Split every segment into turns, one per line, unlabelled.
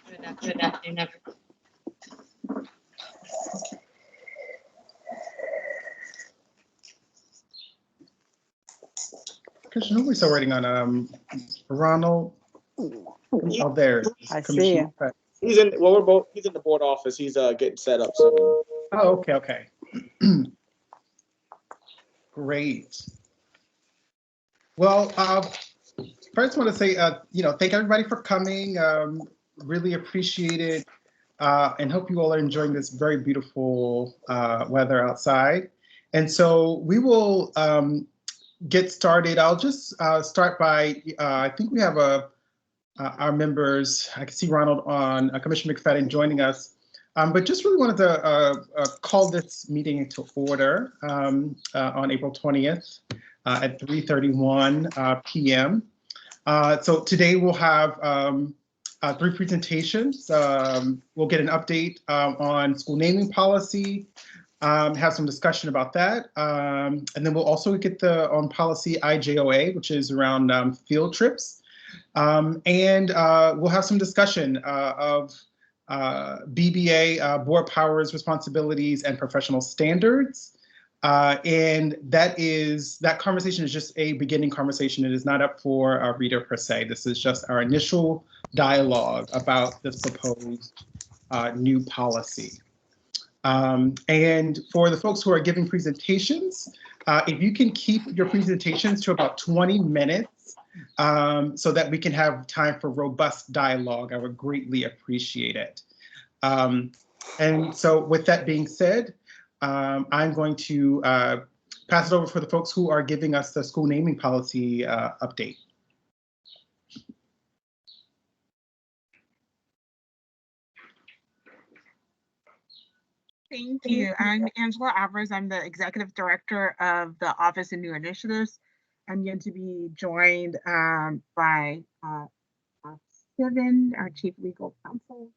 Good afternoon, everyone.
Commissioner, who are we still waiting on? Ronald? Oh, there.
I see him.
He's in. Well, we're both. He's in the board office. He's getting set up soon.
Oh, okay, okay. Great. Well, first I want to say, thank everybody for coming. Really appreciate it, and hope you all are enjoying this very beautiful weather outside. And so we will get started. I'll just start by, I think we have our members. I can see Ronald on Commissioner McFadden joining us. But just really wanted to call this meeting to order on April 20th at 3:31 p.m. So today we'll have 3 presentations. We'll get an update on school naming policy, have some discussion about that. And then we'll also get on Policy-IJOA, which is around field trips. And we'll have some discussion of BBA, board powers, responsibilities, and professional standards. And that conversation is just a beginning conversation. It is not up for a reader per se. This is just our initial dialogue about this proposed new policy. And for the folks who are giving presentations, if you can keep your presentations to about 20 minutes, so that we can have time for robust dialogue, I would greatly appreciate it. And so with that being said, I'm going to pass it over for the folks who are giving us the school naming policy update.
Thank you. I'm Angela Alvarez. I'm the Executive Director of the Office of New Initiatives. I'm going to be joined by Steven, our Chief Legal Counsel.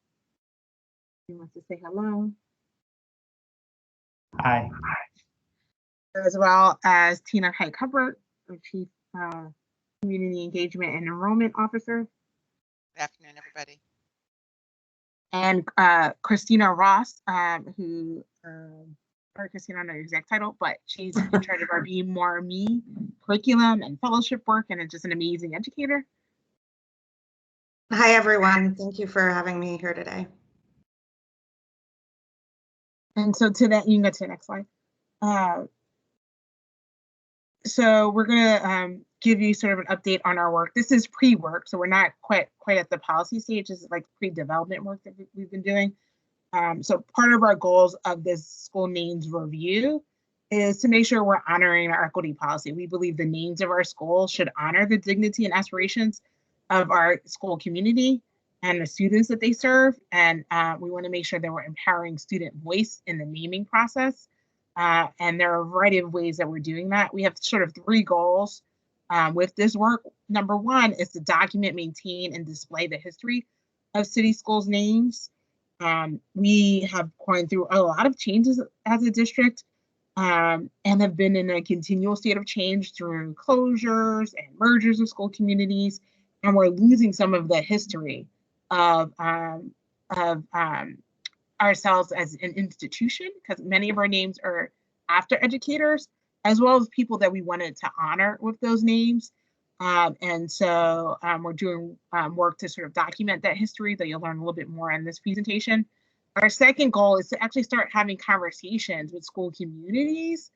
He wants to say hello.
Hi.
As well as Tina Hike-Hubbard, our Chief Community Engagement and Enrollment Officer.
Good afternoon, everybody.
And Christina Ross, who, or Christina, I don't know your exact title, but she's in charge of our Be More Me curriculum and fellowship work, and is just an amazing educator.
Hi, everyone. Thank you for having me here today.
And so to that, you can go to the next slide. So we're gonna give you sort of an update on our work. This is pre-work, so we're not quite at the policy stage. This is like pre-development work that we've been doing. So part of our goals of this school names review is to make sure we're honoring our equity policy. We believe the names of our schools should honor the dignity and aspirations of our school community and the students that they serve. And we want to make sure that we're empowering student voice in the naming process. And there are a variety of ways that we're doing that. We have sort of 3 goals with this work. Number 1 is to document, maintain, and display the history of city schools names. We have gone through a lot of changes as a district and have been in a continual state of change through closures and mergers of school communities. And we're losing some of the history of ourselves as an institution, because many of our names are after educators, as well as people that we wanted to honor with those names. And so we're doing work to sort of document that history that you'll learn a little bit more in this presentation. Our second goal is to actually start having conversations with school communities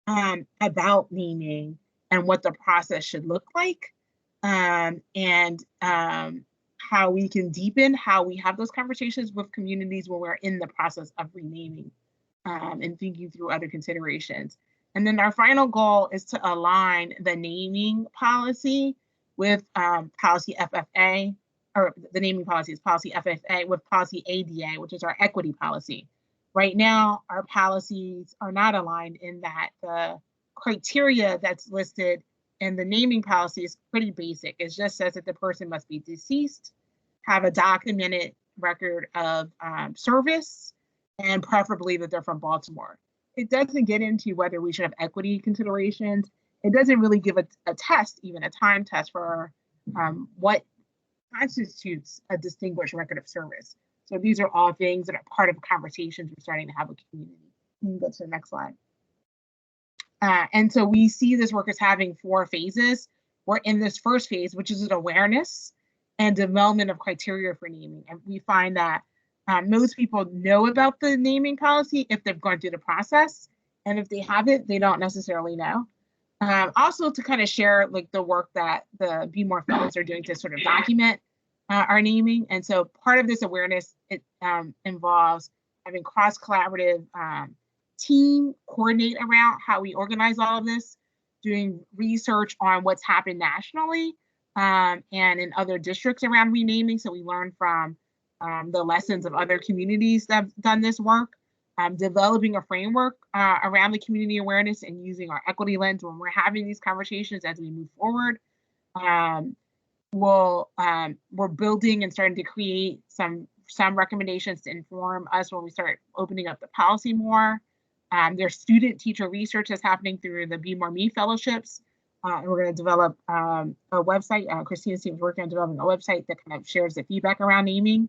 about naming and what the process should look like, and how we can deepen how we have those conversations with communities when we're in the process of renaming and thinking through other considerations. And then our final goal is to align the naming policy with policy FFA, or the naming policy is policy FFA with policy ADA, which is our equity policy. Right now, our policies are not aligned in that the criteria that's listed in the naming policy is pretty basic. It just says that the person must be deceased, have a documented record of service, and preferably that they're from Baltimore. It doesn't get into whether we should have equity considerations. It doesn't really give a test, even a time test for what constitutes a distinguished record of service. So these are all things that are part of conversations we're starting to have with community. You can go to the next slide. And so we see this work as having 4 phases. We're in this first phase, which is an awareness and development of criteria for naming. And we find that most people know about the naming policy if they've gone through the process. And if they haven't, they don't necessarily know. Also to kind of share like the work that the Be More fellows are doing to sort of document our naming. And so part of this awareness, it involves having cross-collaborative team coordinate around how we organize all of this, doing research on what's happened nationally and in other districts around renaming. So we learn from the lessons of other communities that have done this work, developing a framework around the community awareness and using our equity lens when we're having these conversations as we move forward. We're building and starting to create some recommendations to inform us when we start opening up the policy more. There's student teacher research that's happening through the Be More Me fellowships. And we're going to develop a website. Christina's team is working on developing a website that kind of shares the feedback around naming.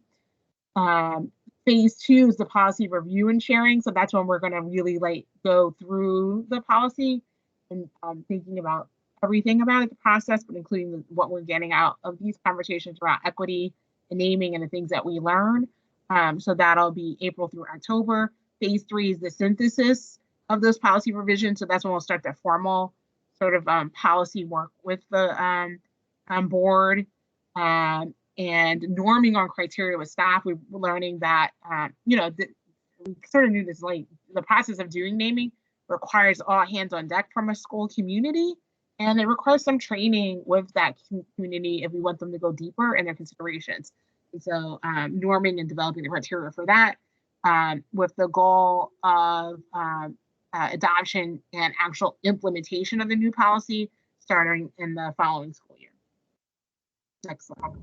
Phase 2 is the policy review and sharing. So that's when we're going to really like go through the policy and thinking about everything about it, the process, but including what we're getting out of these conversations around equity and naming and the things that we learn. So that'll be April through October. Phase 3 is the synthesis of those policy revisions. So that's when we'll start the formal sort of policy work with the board and norming on criteria with staff. We're learning that, we sort of knew this, like the process of doing naming requires all hands on deck from a school community. And it requires some training with that community if we want them to go deeper in their considerations. And so norming and developing the criteria for that with the goal of adoption and actual implementation of the new policy starting in the following school year. Next slide.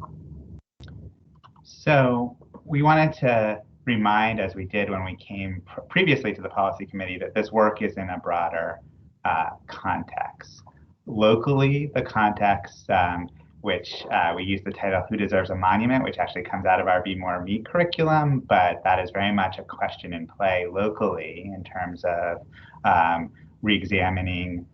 So we wanted to remind, as we did when we came previously to the policy committee, that this work is in a broader context. Locally, the context, which we use the title "Who Deserves a Monument," which actually comes out of our Be More Me curriculum, but that is very much a question in play locally in terms of re-examining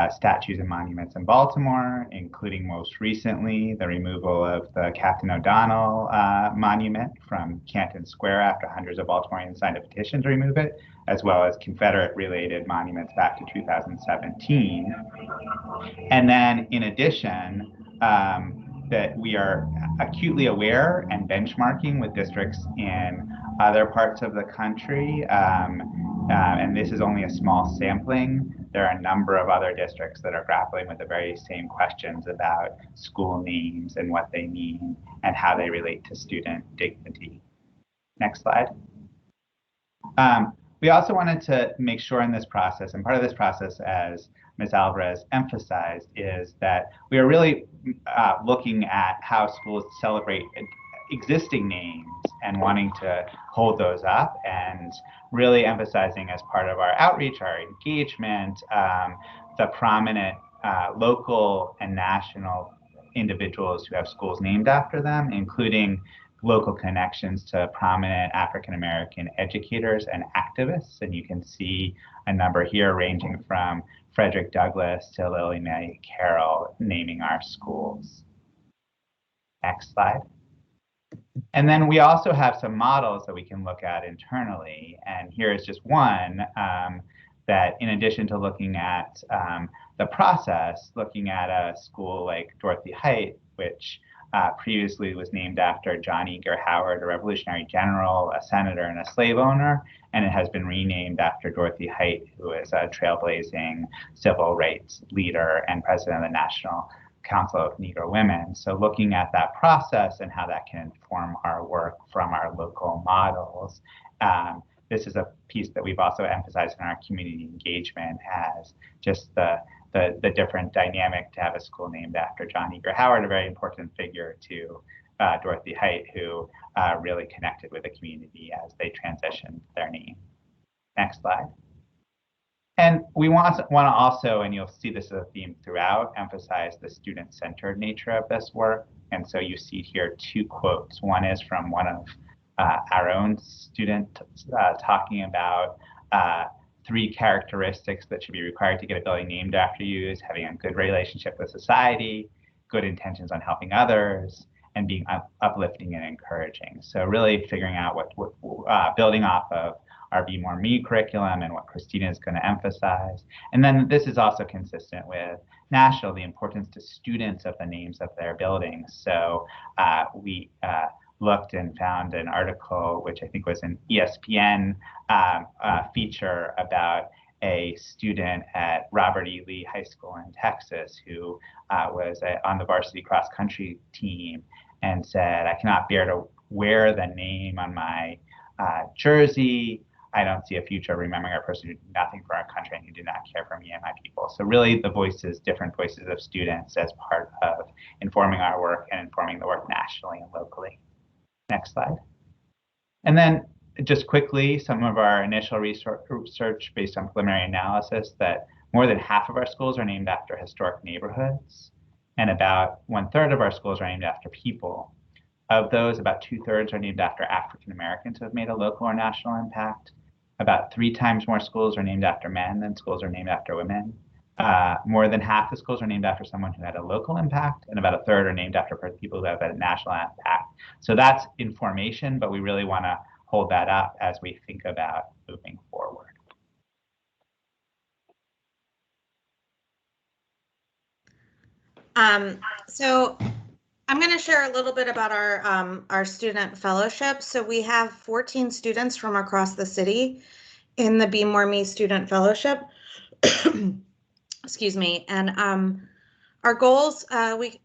statues and monuments in Baltimore, including most recently the removal of the Captain O'Donnell monument from Canton Square after hundreds of Baltimoreans signed a petition to remove it, as well as Confederate-related monuments back to 2017. And then in addition, that we are acutely aware and benchmarking with districts in other parts of the country. And this is only a small sampling. There are a number of other districts that are grappling with the very same questions about school names and what they mean and how they relate to student dignity. Next slide. We also wanted to make sure in this process, and part of this process, as Ms. Alvarez emphasized, is that we are really looking at how schools celebrate existing names and wanting to hold those up, and really emphasizing as part of our outreach, our engagement, the prominent local and national individuals who have schools named after them, including local connections to prominent African-American educators and activists. And you can see a number here ranging from Frederick Douglass to Lily Mae Carroll naming our schools. Next slide. And then we also have some models that we can look at internally. And here is just one that, in addition to looking at the process, looking at a school like Dorothy I, which previously was named after John Eager Howard, a Revolutionary general, a senator, and a slave owner, and it has been renamed after Dorothy I, who is a trailblazing civil rights leader and president of the National Council of Negro Women. So looking at that process and how that can inform our work from our local models. This is a piece that we've also emphasized in our community engagement as just the different dynamic to have a school named after John Eager Howard, a very important figure to Dorothy I, who really connected with the community as they transitioned their name. Next slide. And we want to also, and you'll see this as a theme throughout, emphasize the student-centered nature of this work. And so you see here 2 quotes. One is from one of our own students talking about 3 characteristics that should be required to get a building named after you: is having a good relationship with society, good intentions on helping others, and being uplifting and encouraging. So really figuring out what building off of our Be More Me curriculum and what Christina is going to emphasize. And then this is also consistent with national, the importance to students of the names of their buildings. So we looked and found an article, which I think was an ESPN feature about a student at Robert E. Lee High School in Texas who was on the varsity cross country team and said, "I cannot bear to wear the name on my jersey. I don't see a future remembering a person who did nothing for our country and who did not care for me and my people." So really the voices, different voices of students as part of informing our work and informing the work nationally and locally. Next slide. And then just quickly, some of our initial research based on preliminary analysis that more than half of our schools are named after historic neighborhoods, and about 1/3 of our schools are named after people. Of those, about 2/3 are named after African Americans who have made a local or national impact. About 3 times more schools are named after men than schools are named after women. More than half the schools are named after someone who had a local impact, and about 1/3 are named after people who have a national impact. So that's information, but we really want to hold that up as we think about moving forward.
So I'm going to share a little bit about our student fellowship. So we have 14 students from across the city in the Be More Me Student Fellowship. Excuse me. And our goals,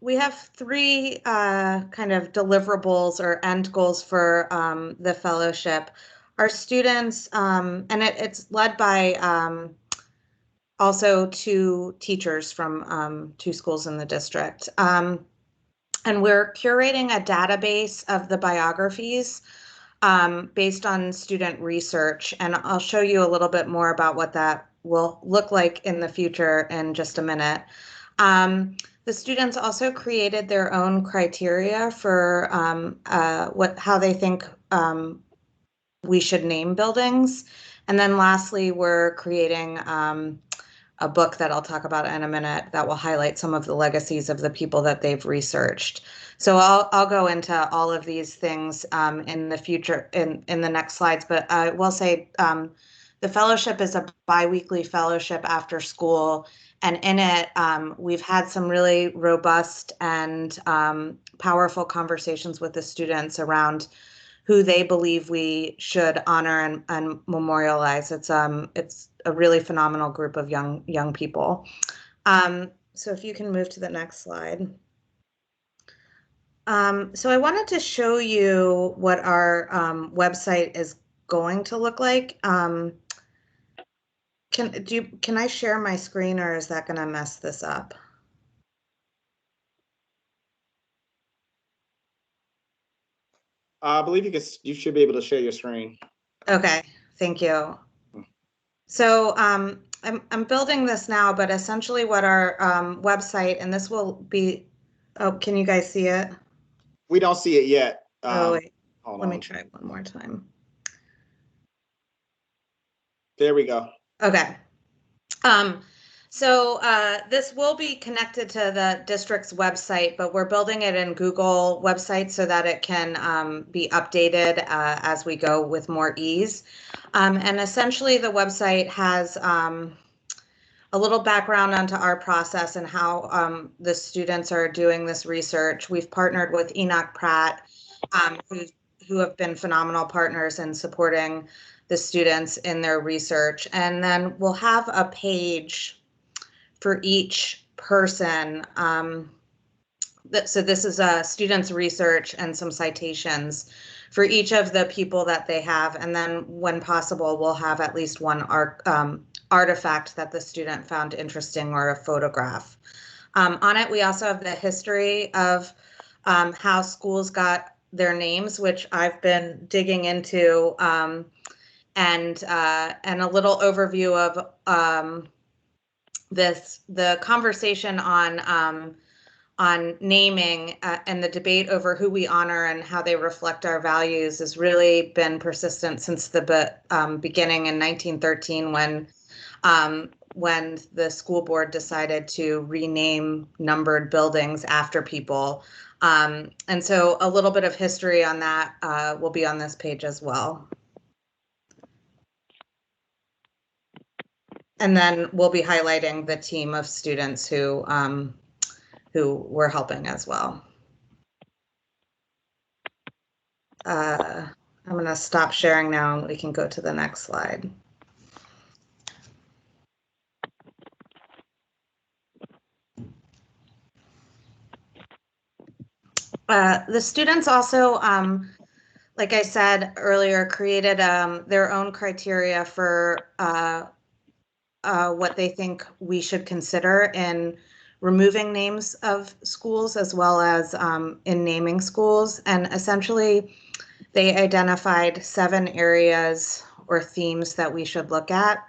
we have 3 kind of deliverables or end goals for the fellowship. Our students, and it's led by also 2 teachers from 2 schools in the district. And we're curating a database of the biographies based on student research. And I'll show you a little bit more about what that will look like in the future in just a minute. The students also created their own criteria for how they think we should name buildings. And then lastly, we're creating a book that I'll talk about in a minute that will highlight some of the legacies of the people that they've researched. So I'll go into all of these things in the future in the next slides, but I will say the fellowship is a biweekly fellowship after school, and in it we've had some really robust and powerful conversations with the students around who they believe we should honor and memorialize. It's a really phenomenal group of young people. So if you can move to the next slide. So I wanted to show you what our website is going to look like. Can I share my screen, or is that going to mess this up?
I believe you should be able to share your screen.
Okay, thank you. So I'm building this now, but essentially what our website, and this will be, oh, can you guys see it?
We don't see it yet.
Oh, wait, let me
on.
try one more time.
There we go.
Okay. So this will be connected to the district's website, but we're building it in Google website so that it can be updated as we go with more ease. And essentially the website has a little background onto our process and how the students are doing this research. We've partnered with Enoch Pratt, who have been phenomenal partners in supporting the students in their research. And then we'll have a page for each person. So this is a student's research and some citations for each of the people that they have. And then when possible, we'll have at least one artifact that the student found interesting or a photograph. On it, we also have the history of how schools got their names, which I've been digging into, and a little overview of the conversation on naming, and the debate over who we honor and how they reflect our values has really been persistent since the beginning in 1913 when the school board decided to rename numbered buildings after people. And so a little bit of history on that will be on this page as well. And then we'll be highlighting the team of students who were helping as well. I'm going to stop sharing now and we can go to the next slide. The students also, like I said earlier, created their own criteria for what they think we should consider in removing names of schools as well as in naming schools. And essentially, they identified 7 areas or themes that we should look at.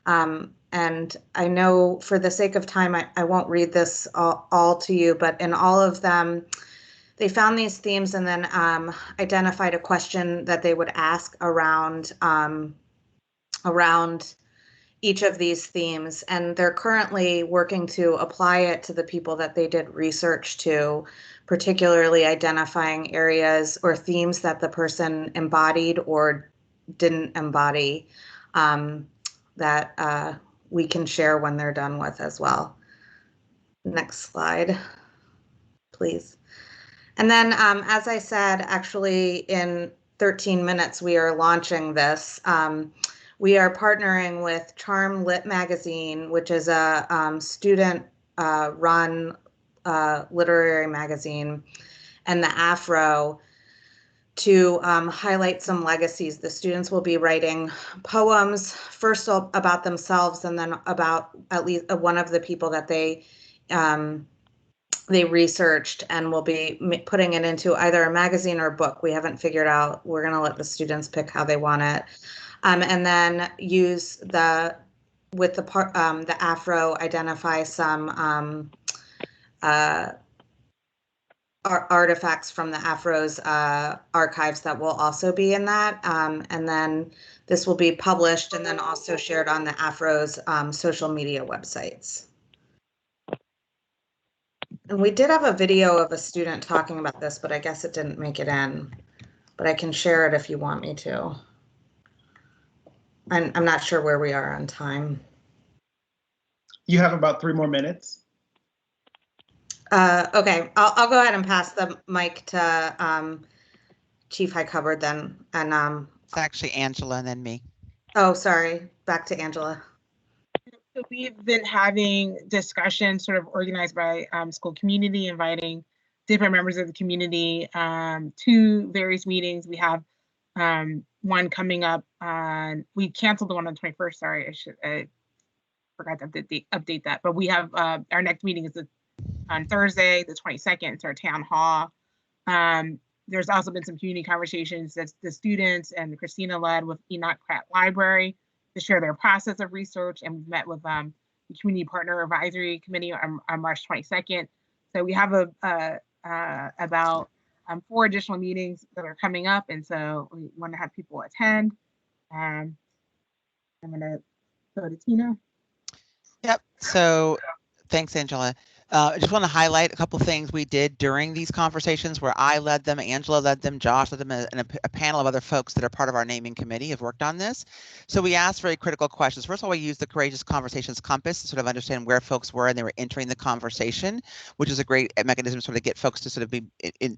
And I know for the sake of time, I won't read this all to you, but in all of them, they found these themes and then identified a question that they would ask around each of these themes. And they're currently working to apply it to the people that they did research to, particularly identifying areas or themes that the person embodied or didn't embody that we can share when they're done with as well. Next slide, please. And then, as I said, actually in 13 minutes, we are launching this. We are partnering with Charm Lit Magazine, which is a student-run literary magazine, and the Afro to highlight some legacies. The students will be writing poems, first about themselves, and then about at least one of the people that they researched, and will be putting it into either a magazine or book. We haven't figured out. We're going to let the students pick how they want it. And then use with the Afro, identify some artifacts from the Afro's archives that will also be in that. And then this will be published and then also shared on the Afro's social media websites. And we did have a video of a student talking about this, but I guess it didn't make it in. But I can share it if you want me to. I'm not sure where we are on time.
You have about 3 more minutes.
Okay, I'll go ahead and pass the mic to Chief High Covered then. And
It's actually Angela and then me.
oh, sorry, back to Angela.
So we've been having discussions sort of organized by school community, inviting different members of the community to various meetings. We have one coming up on, we canceled the one on the 21st, sorry, I forgot to update that, but we have our next meeting is on Thursday, the 22nd, it's our town hall. There's also been some community conversations that the students and Christina led with Enoch Pratt Library to share their process of research, and we've met with the Community Partner Advisory Committee on March 22nd. So we have about 4 additional meetings that are coming up, and so we want to have people attend. I'm going to go to Tina.
Yep. So thanks, Angela. I just want to highlight a couple things we did during these conversations where I led them, Angela led them, Josh led them, and a panel of other folks that are part of our naming committee have worked on this. So we asked very critical questions. First of all, we used the Courageous Conversations Compass to sort of understand where folks were and they were entering the conversation, which is a great mechanism to sort of get folks to sort of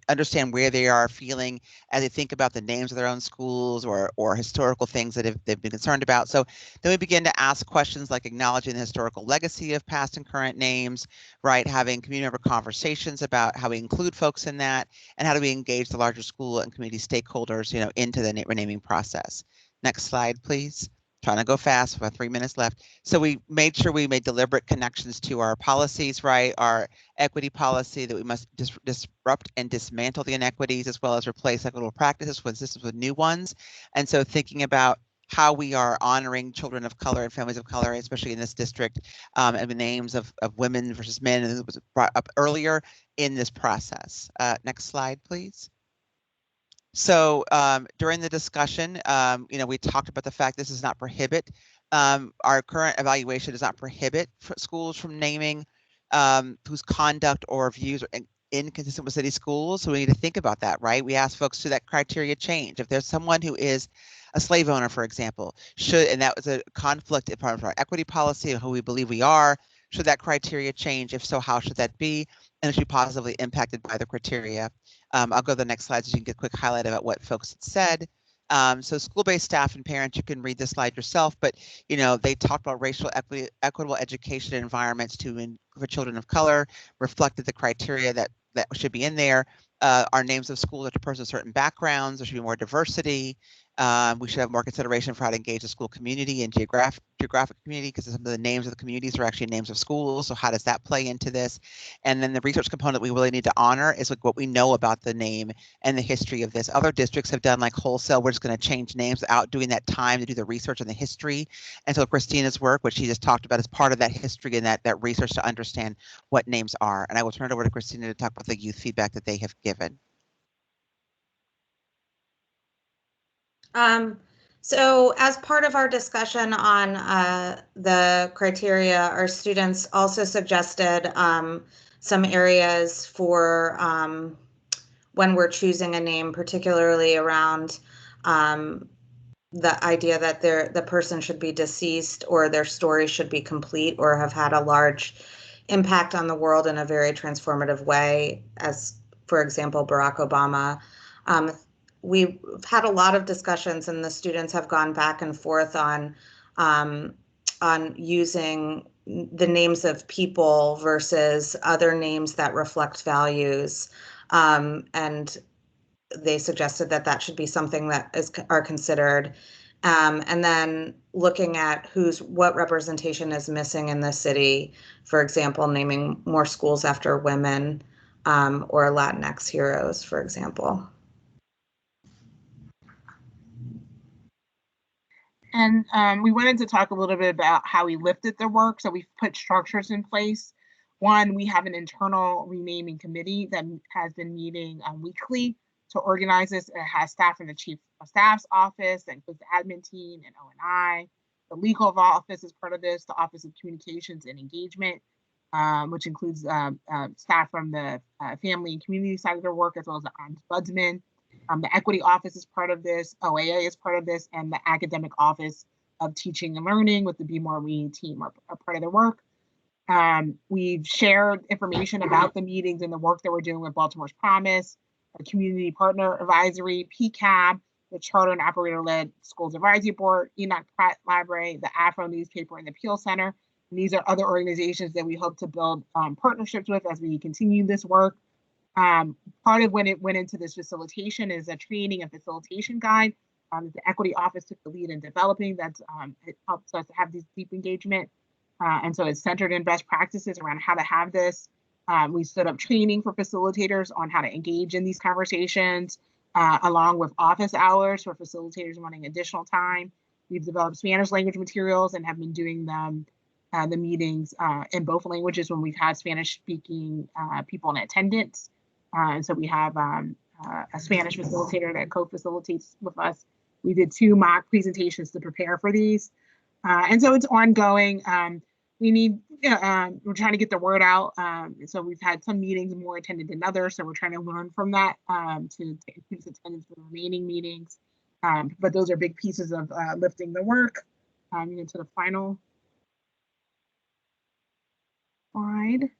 understand where they are feeling as they think about the names of their own schools or historical things that they've been concerned about. So then we begin to ask questions like acknowledging the historical legacy of past and current names, right? Having community member conversations about how we include folks in that, and how do we engage the larger school and community stakeholders, into the renaming process. Next slide, please. Trying to go fast, about 3 minutes left. So we made sure we made deliberate connections to our policies, right? Our equity policy that we must disrupt and dismantle the inequities, as well as replace equitable practices with systems with new ones. And so thinking about how we are honoring children of color and families of color, especially in this district, and the names of women versus men, and it was brought up earlier in this process. Next slide, please. So during the discussion, we talked about the fact this does not prohibit, our current evaluation does not prohibit schools from naming whose conduct or views are inconsistent with city schools. So we need to think about that, right? We ask folks, should that criteria change? If there's someone who is a slave owner, for example, and that was a conflict in part of our equity policy and who we believe we are, should that criteria change? If so, how should that be? And it should be positively impacted by the criteria. I'll go to the next slide so you can get a quick highlight about what folks had said. So school-based staff and parents, you can read this slide yourself, but they talked about racial equitable education environments for children of color, reflected the criteria that should be in there. Our names of schools after persons of certain backgrounds, there should be more diversity. We should have more consideration for how to engage the school community and geographic community, because some of the names of the communities are actually names of schools. So how does that play into this? And then the research component we really need to honor is like what we know about the name and the history of this. Other districts have done like wholesale, we're just going to change names without doing that time to do the research and the history. And so Christina's work, which she just talked about, is part of that history and that research to understand what names are. And I will turn it over to Christina to talk about the youth feedback that they have given.
So as part of our discussion on the criteria, our students also suggested some areas for when we're choosing a name, particularly around the idea that the person should be deceased or their story should be complete or have had a large impact on the world in a very transformative way, as, for example, Barack Obama. We've had a lot of discussions, and the students have gone back and forth on using the names of people versus other names that reflect values. And they suggested that should be something that are considered. And then looking at what representation is missing in the city, for example, naming more schools after women or Latinx heroes, for example.
And we wanted to talk a little bit about how we lifted the work. So we've put structures in place. One, we have an internal renaming committee that has been meeting weekly to organize this. It has staff from the chief of staff's office, that includes the admin team and O&I. The legal office is part of this, the Office of Communications and Engagement, which includes staff from the family and community side of their work, as well as the ombudsman. The equity office is part of this, OAA is part of this, and the academic office of teaching and learning with the Be More We team are part of the work. We've shared information about the meetings and the work that we're doing with Baltimore's Promise, a community partner advisory, PCAB, the Charter and Operator-led Schools Advisory Board, Enoch Pratt Library, the Afro newspaper, and the Peel Center. And these are other organizations that we hope to build partnerships with as we continue this work. Part of when it went into this facilitation is a training and facilitation guide. The equity office took the lead in developing. It helps us to have this deep engagement. And so it's centered in best practices around how to have this. We stood up training for facilitators on how to engage in these conversations, along with office hours for facilitators wanting additional time. We've developed Spanish language materials and have been doing the meetings in both languages when we've had Spanish speaking people in attendance. And so we have a Spanish facilitator that co-facilitates with us. We did 2 mock presentations to prepare for these. And so it's ongoing. We're trying to get the word out. So we've had some meetings more attended than others. So we're trying to learn from that to increase attendance for the remaining meetings. But those are big pieces of lifting the work. Into the final slide.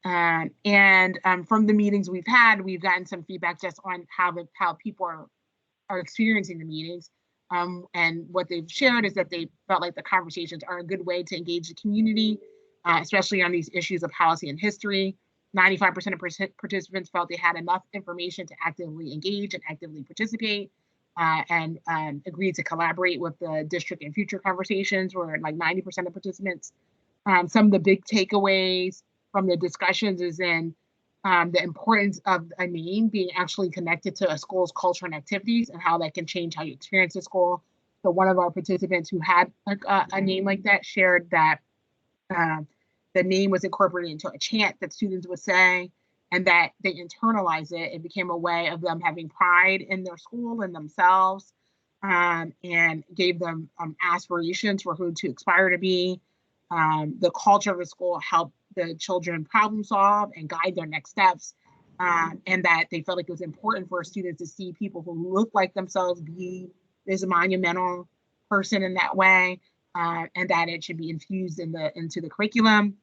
From the meetings we've had, we've gotten some feedback just on how people are experiencing the meetings. And what they've shared is that they felt like the conversations are a good way to engage the community, especially on these issues of policy and history. 95% of participants felt they had enough information to actively engage and actively participate, and agreed to collaborate with the district in future conversations, where like 90% of participants. Some of the big takeaways from the discussions is in the importance of a name being actually connected to a school's culture and activities and how that can change how you experience the school. So one of our participants who had a name like that shared that the name was incorporated into a chant that students would say, and that they internalized it. It became a way of them having pride in their school and themselves, and gave them aspirations for who to aspire to be. The culture of the school helped the children problem solve and guide their next steps, and that they felt like it was important for students to see people who look like themselves be this monumental person in that way, and that it should be infused into the curriculum.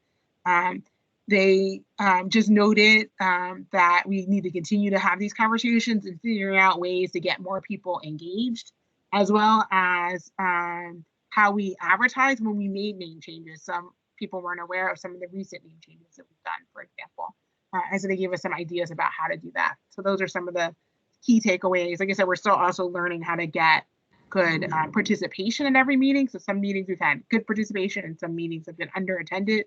They just noted that we need to continue to have these conversations and figuring out ways to get more people engaged, as well as how we advertise when we made name changes. Some people weren't aware of some of the recent name changes that we've done, for example. And so they gave us some ideas about how to do that. So those are some of the key takeaways. Like I said, we're still also learning how to get good participation in every meeting. So some meetings we've had good participation and some meetings have been underattended.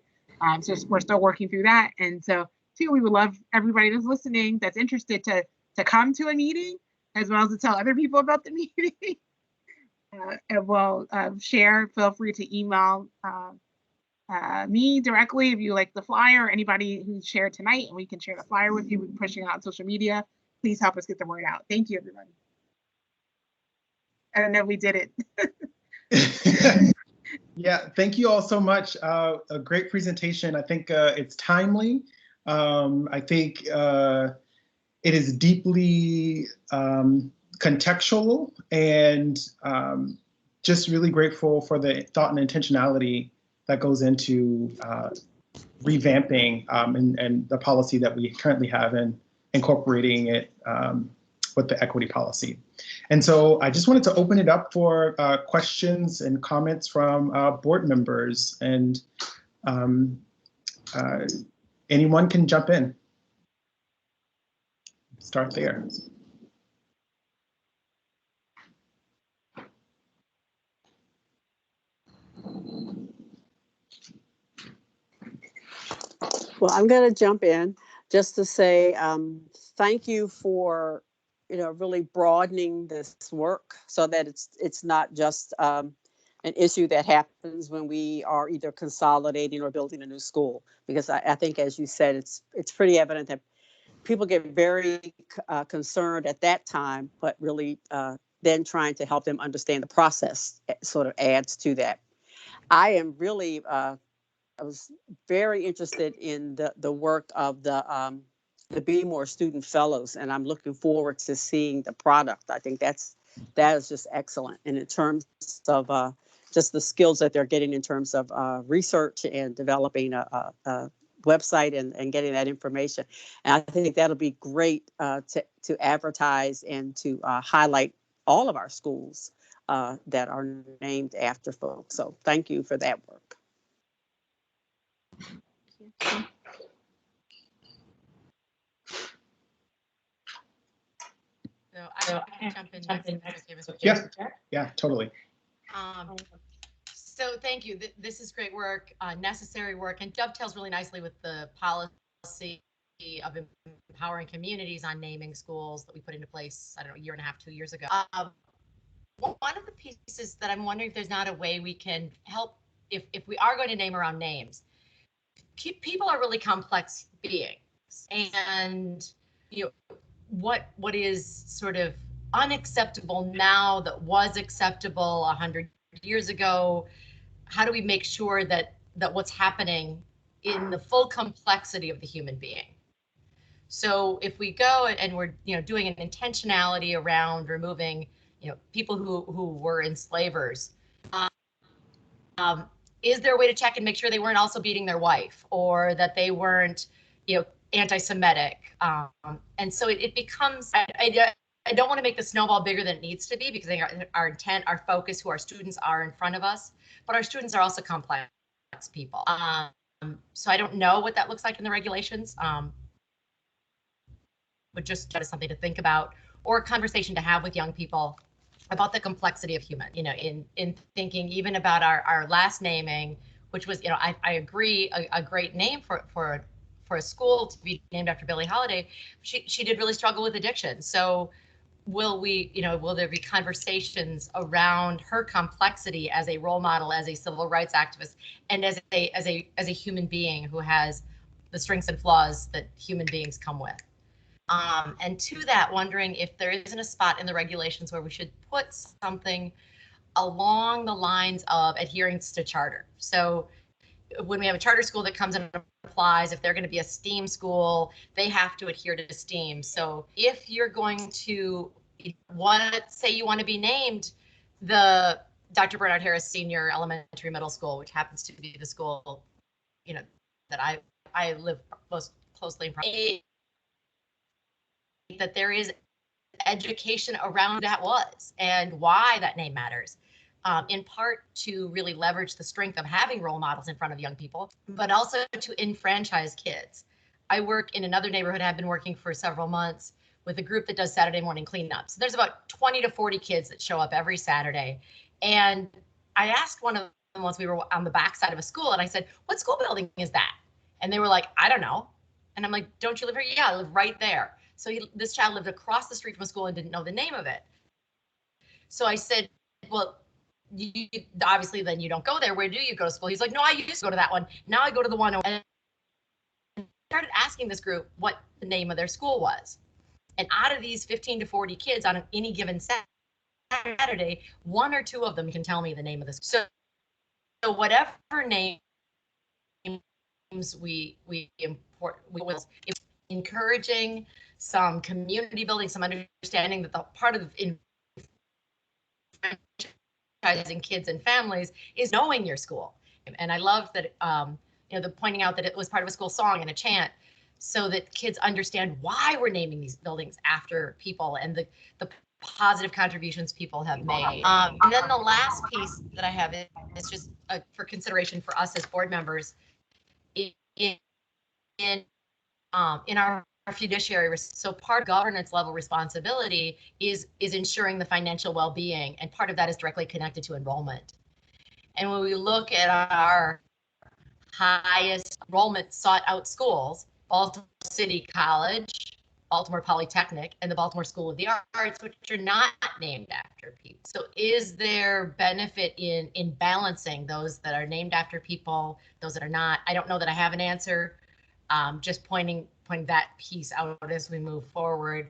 So we're still working through that. And so too, we would love everybody that's listening, that's interested to come to a meeting, as well as to tell other people about the meeting. And we'll share, feel free to email me directly if you like the flyer, or anybody who's shared tonight, and we can share the flyer with you. We're pushing it out on social media. Please help us get the word out. Thank you, everybody. I don't know if we did it.
Yeah, thank you all so much. A great presentation. I think it's timely. I think it is deeply contextual, and just really grateful for the thought and intentionality that goes into revamping and the policy that we currently have and incorporating it with the equity policy. And so I just wanted to open it up for questions and comments from board members, and anyone can jump in. Start there.
Well, I'm going to jump in just to say thank you for really broadening this work so that it's not just an issue that happens when we are either consolidating or building a new school. Because I think, as you said, it's pretty evident that people get very concerned at that time, but really then trying to help them understand the process sort of adds to that. I am really I was very interested in the work of the Be More student fellows, and I'm looking forward to seeing the product. I think that is just excellent. And in terms of just the skills that they're getting in terms of research and developing a website and getting that information. And I think that'll be great to advertise and to highlight all of our schools that are named after folks. So thank you for that work.
So I can jump in next.
Yeah, totally.
So thank you. This is great work, necessary work, and dovetails really nicely with the policy of empowering communities on naming schools that we put into place, I don't know, a year and a half, 2 years ago. One of the pieces that I'm wondering if there's not a way we can help, if we are going to name around names, people are really complex beings, and what is sort of unacceptable now that was acceptable 100 years ago? How do we make sure that what's happening in the full complexity of the human being? So if we go and we're doing an intentionality around removing people who were enslavers, is there a way to check and make sure they weren't also beating their wife, or that they weren't anti-Semitic? And so it becomes, I don't want to make the snowball bigger than it needs to be, because I think our intent, our focus, who our students are in front of us, but our students are also complex people. So I don't know what that looks like in the regulations, but just something to think about, or a conversation to have with young people about the complexity of human, in thinking even about our last naming, which was, I agree, a great name for a school to be named after Billie Holiday. She did really struggle with addiction. So will there be conversations around her complexity as a role model, as a civil rights activist, and as a human being who has the strengths and flaws that human beings come with. And to that, wondering if there isn't a spot in the regulations where we should put something along the lines of adherence to charter. So when we have a charter school that comes in and applies, if they're going to be a STEAM school, they have to adhere to STEAM. So if you're going to say you want to be named the Dr. Bernard Harris Senior Elementary Middle School, which happens to be the school, that I live most closely in, that there is education around that was and why that name matters. In part to really leverage the strength of having role models in front of young people, but also to enfranchise kids. I work in another neighborhood, I've been working for several months with a group that does Saturday morning cleanups. There's about 20 to 40 kids that show up every Saturday. And I asked one of them once, we were on the backside of a school, and I said, what school building is that? And they were like, I don't know. And I'm like, don't you live here? Yeah, I live right there. So this child lived across the street from a school and didn't know the name of it. So I said, well, you obviously then you don't go there. Where do you go to school? He's like, no, I used to go to that one. Now I go to the one. And I started asking this group what the name of their school was. And out of these 15 to 40 kids on any given Saturday, one or two of them can tell me the name of the school. So whatever names we import, we will encouraging some community building, some understanding that the part of enfranchising kids and families is knowing your school. And I love that, the pointing out that it was part of a school song and a chant, so that kids understand why we're naming these buildings after people and the positive contributions people have made. And then the last piece that I have is just for consideration for us as board members in our fiduciary. So part of governance level responsibility is ensuring the financial well-being, and part of that is directly connected to enrollment. And when we look at our highest enrollment sought out schools, Baltimore City College, Baltimore Polytechnic, and the Baltimore School of the Arts, which are not named after people. So is there benefit in balancing those that are named after people, those that are not? I don't know that I have an answer. Just pointing that piece out as we move forward.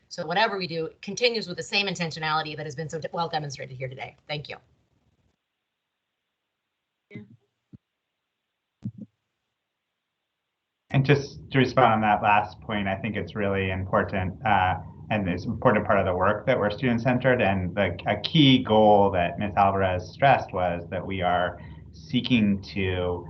So whatever we do continues with the same intentionality that has been so well demonstrated here today. Thank you.
And just to respond on that last point, I think it's really important, and it's an important part of the work that we're student-centered. And a key goal that Ms. Alvarez stressed was that we are seeking to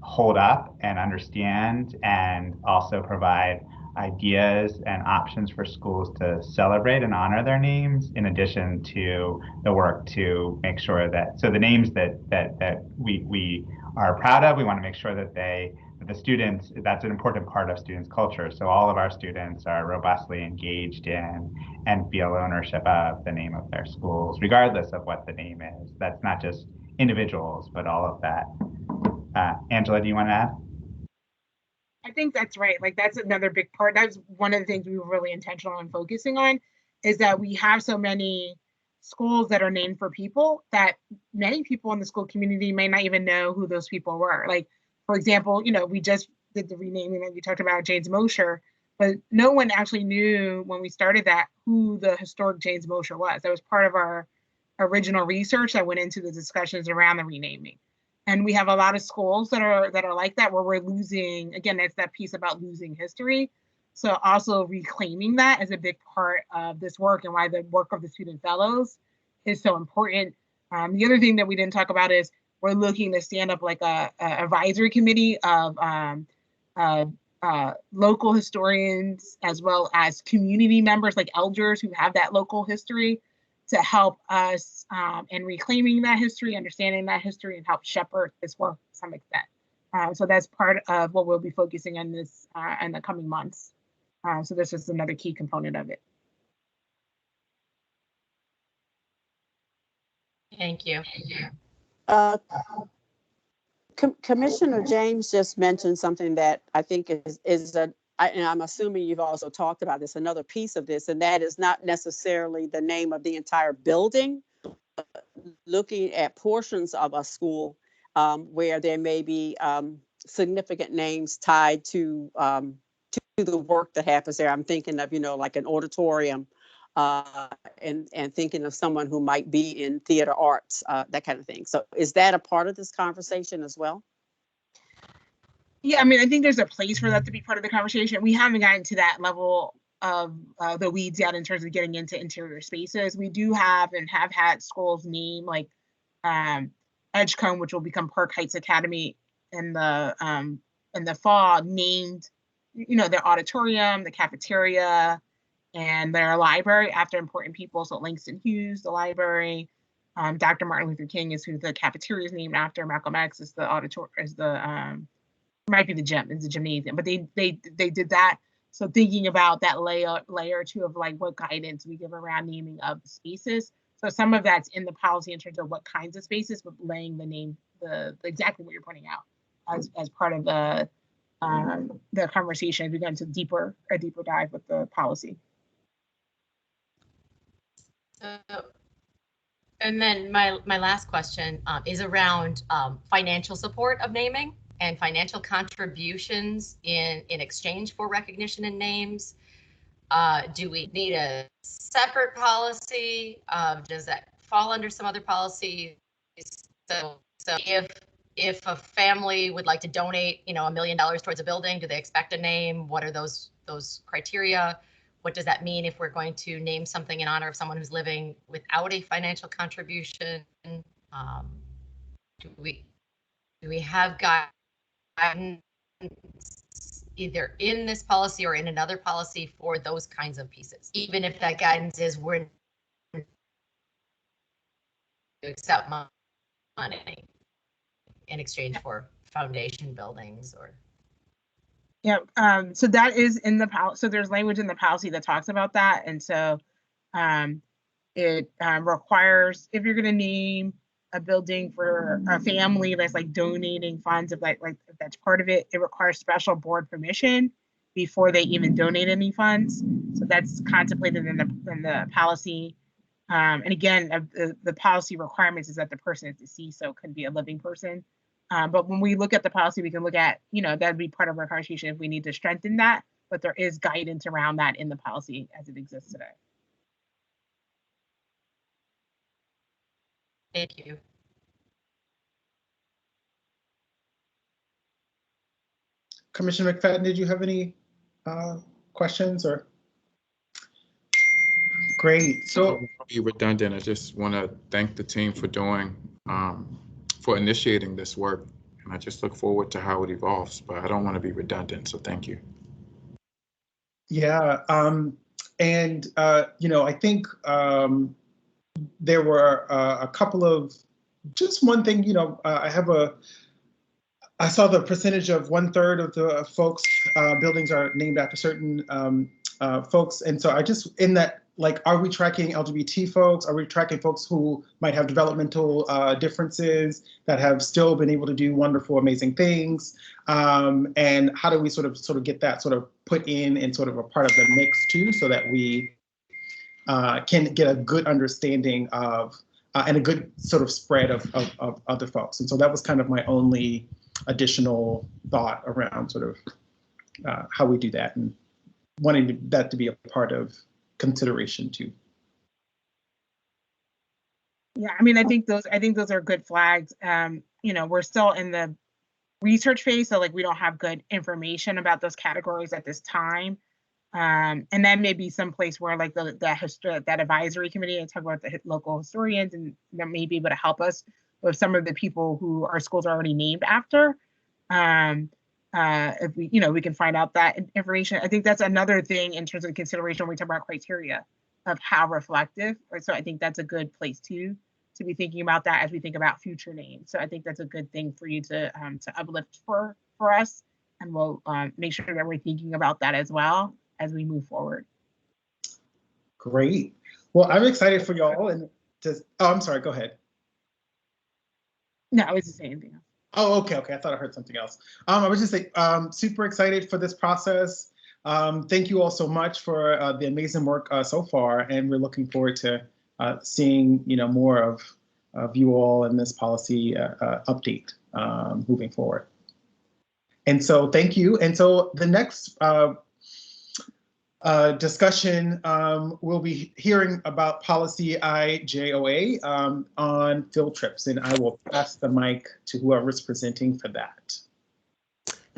hold up and understand and also provide ideas and options for schools to celebrate and honor their names, in addition to the work to make sure that, so the names that we are proud of, we want to make sure that the students, that's an important part of students' culture. So all of our students are robustly engaged in and feel ownership of the name of their schools, regardless of what the name is. That's not just individuals, but all of that. Angela, do you want to add?
I think that's right. Like, that's another big part. That's one of the things we were really intentional in focusing on, is that we have so many schools that are named for people that many people in the school community may not even know who those people were. Like, for example, we just did the renaming that we talked about, James Mosher, but no one actually knew when we started that who the historic James Mosher was. That was part of our original research that went into the discussions around the renaming. And we have a lot of schools that are like that, where we're losing, again, it's that piece about losing history. So also reclaiming that is a big part of this work, and why the work of the student fellows is so important. The other thing that we didn't talk about is we're looking to stand up like a advisory committee of local historians, as well as community members like elders who have that local history, to help us in reclaiming that history, understanding that history, and help shepherd this work to some extent. So that's part of what we'll be focusing on this in the coming months. So this is another key component of it.
Thank you.
Commissioner James just mentioned something that I think is and I'm assuming you've also talked about this, another piece of this, and that is not necessarily the name of the entire building, but looking at portions of a school where there may be significant names tied to the work that happens there. I'm thinking of, like an auditorium, and thinking of someone who might be in theater arts, that kind of thing. So is that a part of this conversation as well?
Yeah, I mean, I think there's a place for that to be part of the conversation. We haven't gotten to that level of the weeds yet in terms of getting into interior spaces. We do have and have had schools name like Edgecombe, which will become Park Heights Academy in the fall, named, their auditorium, the cafeteria, and their library after important people. So Langston Hughes, the library, Dr. Martin Luther King is who the cafeteria is named after. Malcolm X is the might be the gym, it's the gymnasium, but they did that. So thinking about that layer too of like what guidance we give around naming of spaces. So some of that's in the policy in terms of what kinds of spaces, but laying the name, the exactly what you're pointing out as part of the conversation. We got into a deeper dive with the policy.
And then my last question is around financial support of naming and financial contributions in exchange for recognition and names. Do we need a separate policy? Does that fall under some other policies? So if a family would like to donate, $1 million towards a building, do they expect a name? What are those criteria? What does that mean if we're going to name something in honor of someone who's living without a financial contribution? Do we have guidance either in this policy or in another policy for those kinds of pieces, even if that guidance is we're to accept money in exchange for foundation buildings or?
Yeah, so that is in the policy. So there's language in the policy that talks about that. And so it requires, if you're going to name a building for a family that's like donating funds, if that's part of it, it requires special board permission before they even donate any funds. So that's contemplated in the policy. And again, the policy requirements is that the person is deceased, so it could be a living person. But when we look at the policy, we can look at, that'd be part of our conversation if we need to strengthen that, but there is guidance around that in the policy as it exists today.
Thank you.
Commissioner McFadden, did you have any questions or? Great. So
I'll be redundant. I just want to thank the team for for initiating this work. And I just look forward to how it evolves, but I don't want to be redundant. So thank you.
Yeah. I think there were a couple of, just one thing, I saw the percentage of 1/3 of the folks, buildings are named after certain folks. And so I just, in that, are we tracking LGBT folks? Are we tracking folks who might have developmental differences that have still been able to do wonderful, amazing things? And how do we sort of get that sort of put in sort of a part of the mix too, so that we can get a good understanding of and a good sort of spread of other folks. And so that was kind of my only additional thought around sort of how we do that, and wanting that to be a part of consideration too.
Yeah, I mean, I think those are good flags. We're still in the research phase, so we don't have good information about those categories at this time. And that may be some place where that advisory committee, and talk about the local historians, and that may be able to help us with some of the people who our schools are already named after. If we can find out that information. I think that's another thing in terms of consideration when we talk about criteria of how reflective. So I think that's a good place to be thinking about that as we think about future names. So I think that's a good thing for you to uplift for us, and we'll make sure that we're thinking about that as well as we move forward.
Great. Well, I'm excited for y'all, and I'm sorry, go ahead.
No, I was just saying anything else.
Oh, okay. I thought I heard something else. I was just super excited for this process. Thank you all so much for the amazing work so far, and we're looking forward to seeing more of you all in this policy update moving forward. And so thank you. And so the next discussion, we'll be hearing about Policy-IJOA on field trips, and I will pass the mic to whoever's presenting for that.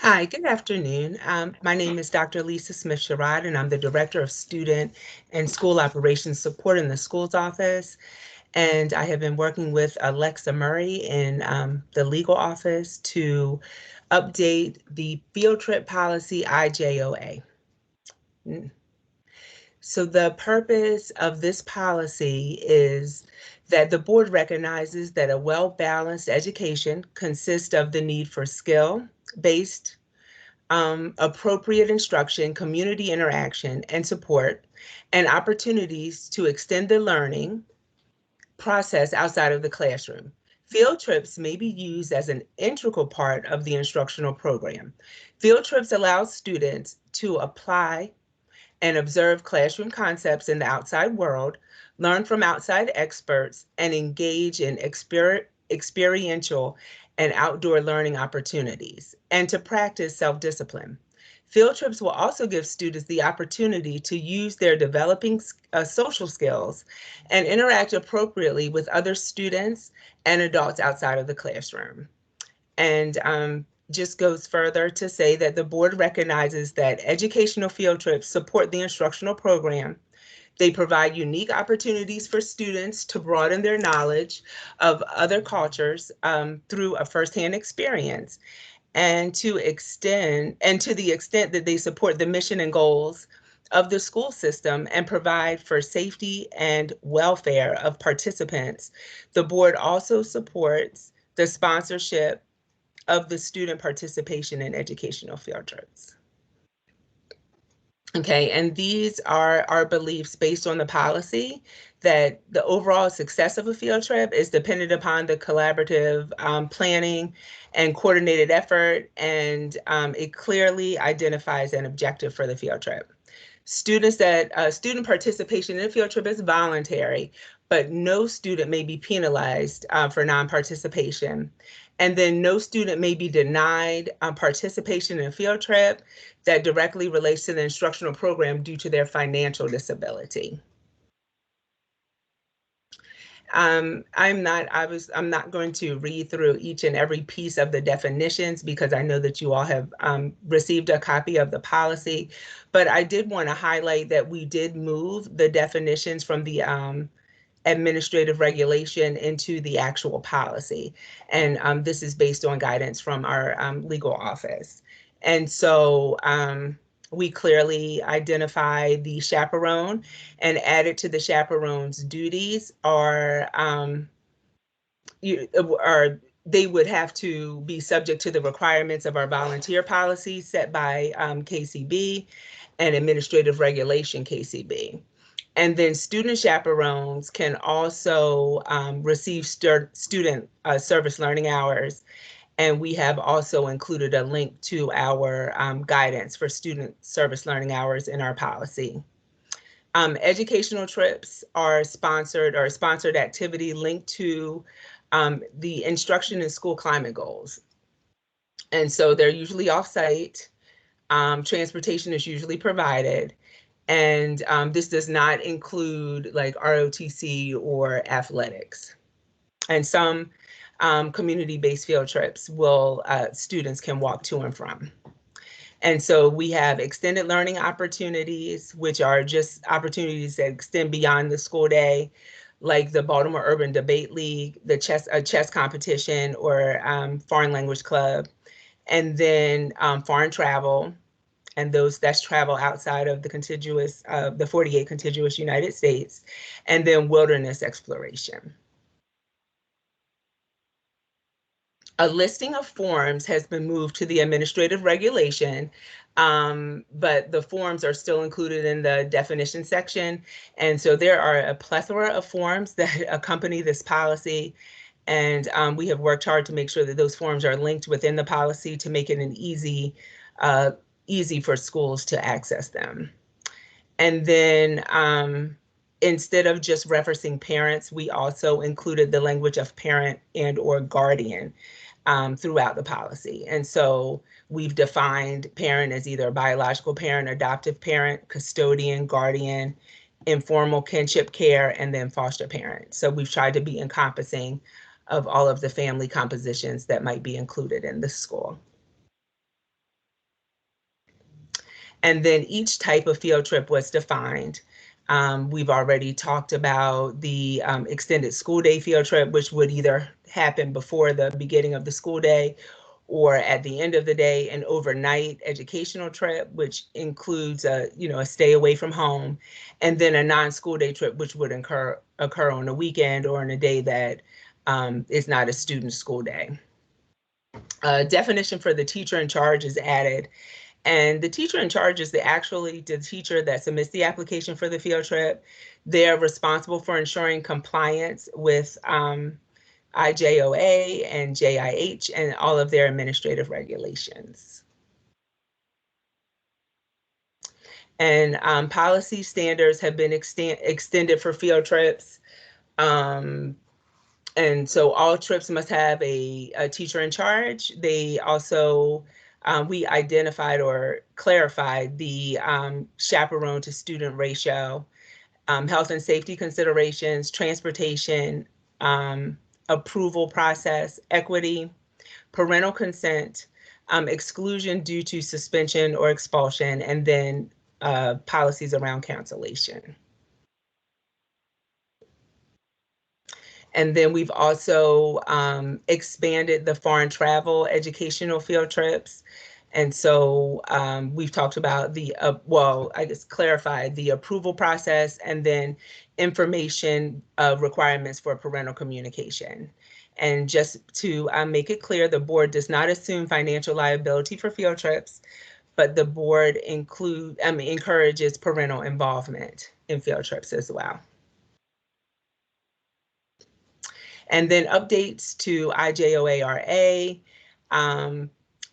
Hi, good afternoon. My name is Dr. Lisa Smith-Sherrod, and I'm the Director of Student and School Operations Support in the Schools Office. And I have been working with Alexa Murray in the legal office to update the field trip policy IJOA. So the purpose of this policy is that the board recognizes that a well-balanced education consists of the need for skill-based, appropriate instruction, community interaction and support, and opportunities to extend the learning process outside of the classroom. Field trips may be used as an integral part of the instructional program. Field trips allow students to apply and observe classroom concepts in the outside world, learn from outside experts, and engage in experiential and outdoor learning opportunities, and to practice self-discipline. Field trips will also give students the opportunity to use their developing social skills and interact appropriately with other students and adults outside of the classroom. And just goes further to say that the board recognizes that educational field trips support the instructional program. They provide unique opportunities for students to broaden their knowledge of other cultures through a firsthand experience, and to the extent that they support the mission and goals of the school system and provide for safety and welfare of participants. The board also supports the sponsorship of the student participation in educational field trips. Okay, and these are our beliefs based on the policy that the overall success of a field trip is dependent upon the collaborative planning and coordinated effort, and it clearly identifies an objective for the field trip. Student participation in a field trip is voluntary, but no student may be penalized for non-participation. And then no student may be denied participation in a field trip that directly relates to the instructional program due to their financial disability. I'm not going to read through each and every piece of the definitions because I know that you all have received a copy of the policy, but I did want to highlight that we did move the definitions from the administrative regulation into the actual policy. And this is based on guidance from our legal office. And so we clearly identify the chaperone, and added to the chaperone's duties are they would have to be subject to the requirements of our volunteer policy set by KCB and administrative regulation KCB. And then student chaperones can also receive student service learning hours. And we have also included a link to our guidance for student service learning hours in our policy. Educational trips are sponsored activity linked to the instruction and school climate goals. And so they're usually off-site. Transportation is usually provided. And this does not include like ROTC or athletics. And some community-based field trips students can walk to and from. And so we have extended learning opportunities, which are just opportunities that extend beyond the school day, like the Baltimore Urban Debate League, the chess competition, or foreign language club, and then foreign travel. And that's travel outside of the contiguous, the 48 contiguous United States, and then wilderness exploration. A listing of forms has been moved to the administrative regulation, but the forms are still included in the definition section. And so there are a plethora of forms that accompany this policy. And we have worked hard to make sure that those forms are linked within the policy to make it an easy easy for schools to access them. And then instead of just referencing parents, we also included the language of parent and or guardian throughout the policy. And so we've defined parent as either a biological parent, adoptive parent, custodian, guardian, informal kinship care, and then foster parent. So we've tried to be encompassing of all of the family compositions that might be included in the school. And then each type of field trip was defined. We've already talked about the extended school day field trip, which would either happen before the beginning of the school day or at the end of the day, an overnight educational trip, which includes a stay away from home, and then a non-school day trip, which would occur on a weekend or on a day that is not a student school day. Definition for the teacher in charge is added. And the teacher in charge is the teacher that submits the application for the field trip. They're responsible for ensuring compliance with IJOA and JIH and all of their administrative regulations. And policy standards have been extended for field trips. And so all trips must have a teacher in charge. They also we identified or clarified the chaperone to student ratio, health and safety considerations, transportation, approval process, equity, parental consent, exclusion due to suspension or expulsion, and then policies around cancellation. And then we've also expanded the foreign travel educational field trips. And so we've talked about the, clarified the approval process and then information requirements for parental communication. And just to make it clear, the board does not assume financial liability for field trips, but the board encourages parental involvement in field trips as well. And then updates to IJOA-RA,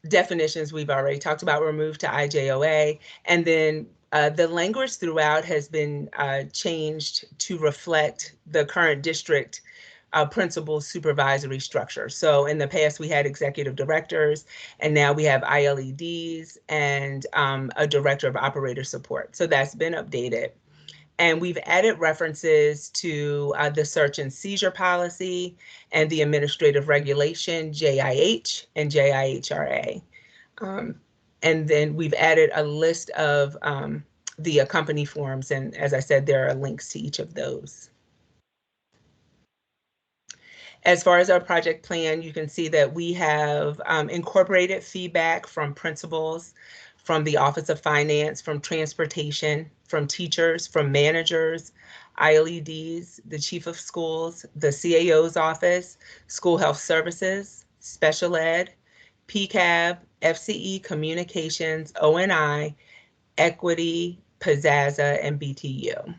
definitions we've already talked about were moved to IJOA, and then the language throughout has been changed to reflect the current district principal supervisory structure. So in the past we had executive directors, and now we have ILEDs and a director of operator support. So that's been updated. And we've added references to the search and seizure policy and the administrative regulation, JIH and JIH-RA. And then we've added a list of the accompany forms. And as I said, there are links to each of those. As far as our project plan, you can see that we have incorporated feedback from principals, from the Office of Finance, from transportation, from teachers, from managers, ILEDs, the chief of schools, the CAO's office, school health services, special ed, PCAB, FCE communications, ONI, equity, Pizzazza, and BTU.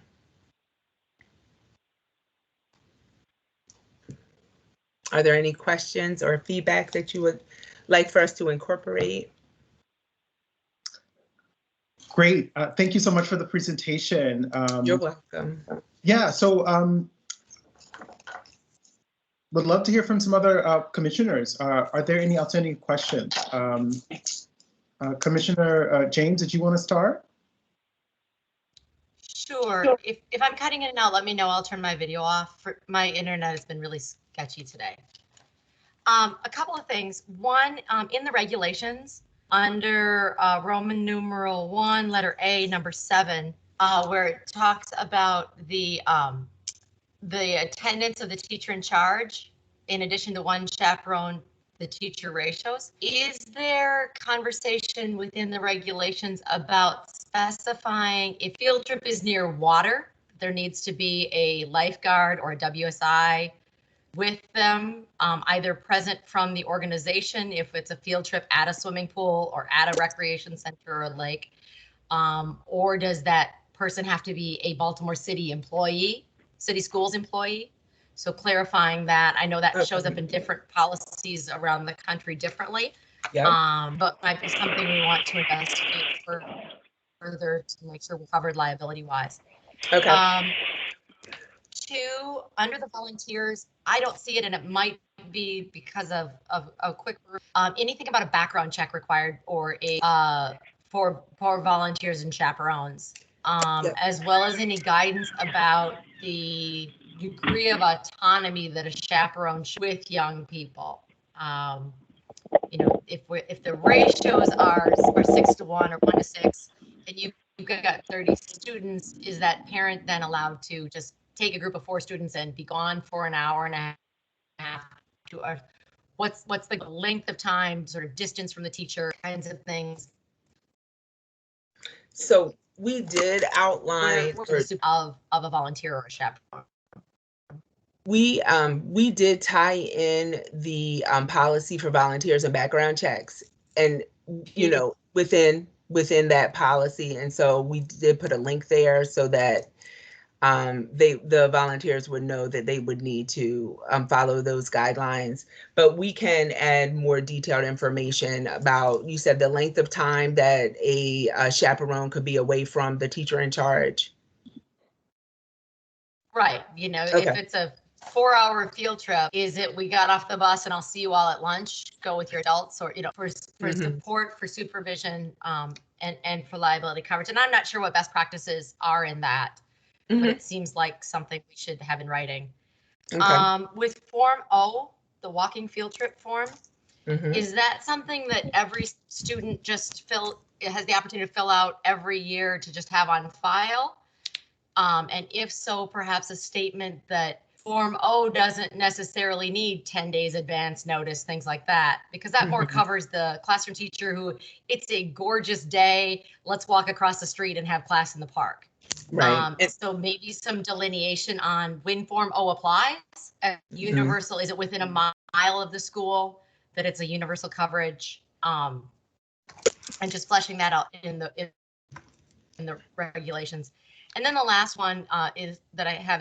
Are there any questions or feedback that you would like for us to incorporate?
Great. Thank you so much for the presentation.
You're welcome.
Yeah, so would love to hear from some other commissioners. Are there any outstanding questions? Commissioner James, did you want to start?
Sure. If I'm cutting in and out, let me know. I'll turn my video off. My internet has been really sketchy today. A couple of things. One, in the regulations, under Roman numeral 1, letter A, number 7, where it talks about the attendance of the teacher in charge, in addition to one chaperone, the teacher ratios. Is there conversation within the regulations about specifying if field trip is near water, there needs to be a lifeguard or a WSI with them, either present from the organization if it's a field trip at a swimming pool or at a recreation center or a lake, or does that person have to be a Baltimore City employee, city schools employee? So clarifying that, I know that shows up in different policies around the country differently.
Yeah.
But might be something we want to investigate further to make sure we're covered liability wise.
Okay.
Two, under the volunteers, I don't see it, and it might be because of a quick anything about a background check required or a for volunteers and chaperones, as well as any guidance about the degree of autonomy that a chaperone with young people. You know, if the ratios are 6-to-1 or 1-to-6, and you've got 30 students, is that parent then allowed to just take a group of 4 students and be gone for an hour and a half to what's the length of time, sort of distance from the teacher, kinds of things?
So we did outline
of a volunteer or a chaperone.
We did tie in the policy for volunteers and background checks, and you know, within that policy, and so we did put a link there so that the volunteers would know that they would need to follow those guidelines. But we can add more detailed information about, you said, the length of time that a chaperone could be away from the teacher in charge.
Right. You know,
Okay.
if it's a 4-hour field trip, is it we got off the bus and I'll see you all at lunch, go with your adults, or, you know, for support, for supervision, and for liability coverage. And I'm not sure what best practices are in that, but it seems like something we should have in writing. Okay. With Form O, the walking field trip form, is that something that every student just has the opportunity to fill out every year to just have on file? And if so, perhaps a statement that Form O doesn't necessarily need 10 days advance notice, things like that, because that more covers the classroom teacher who, it's a gorgeous day, let's walk across the street and have class in the park. Right. So maybe some delineation on when Form O applies. Universal, is it within a mile of the school that it's a universal coverage? And just fleshing that out in the regulations. And then the last one is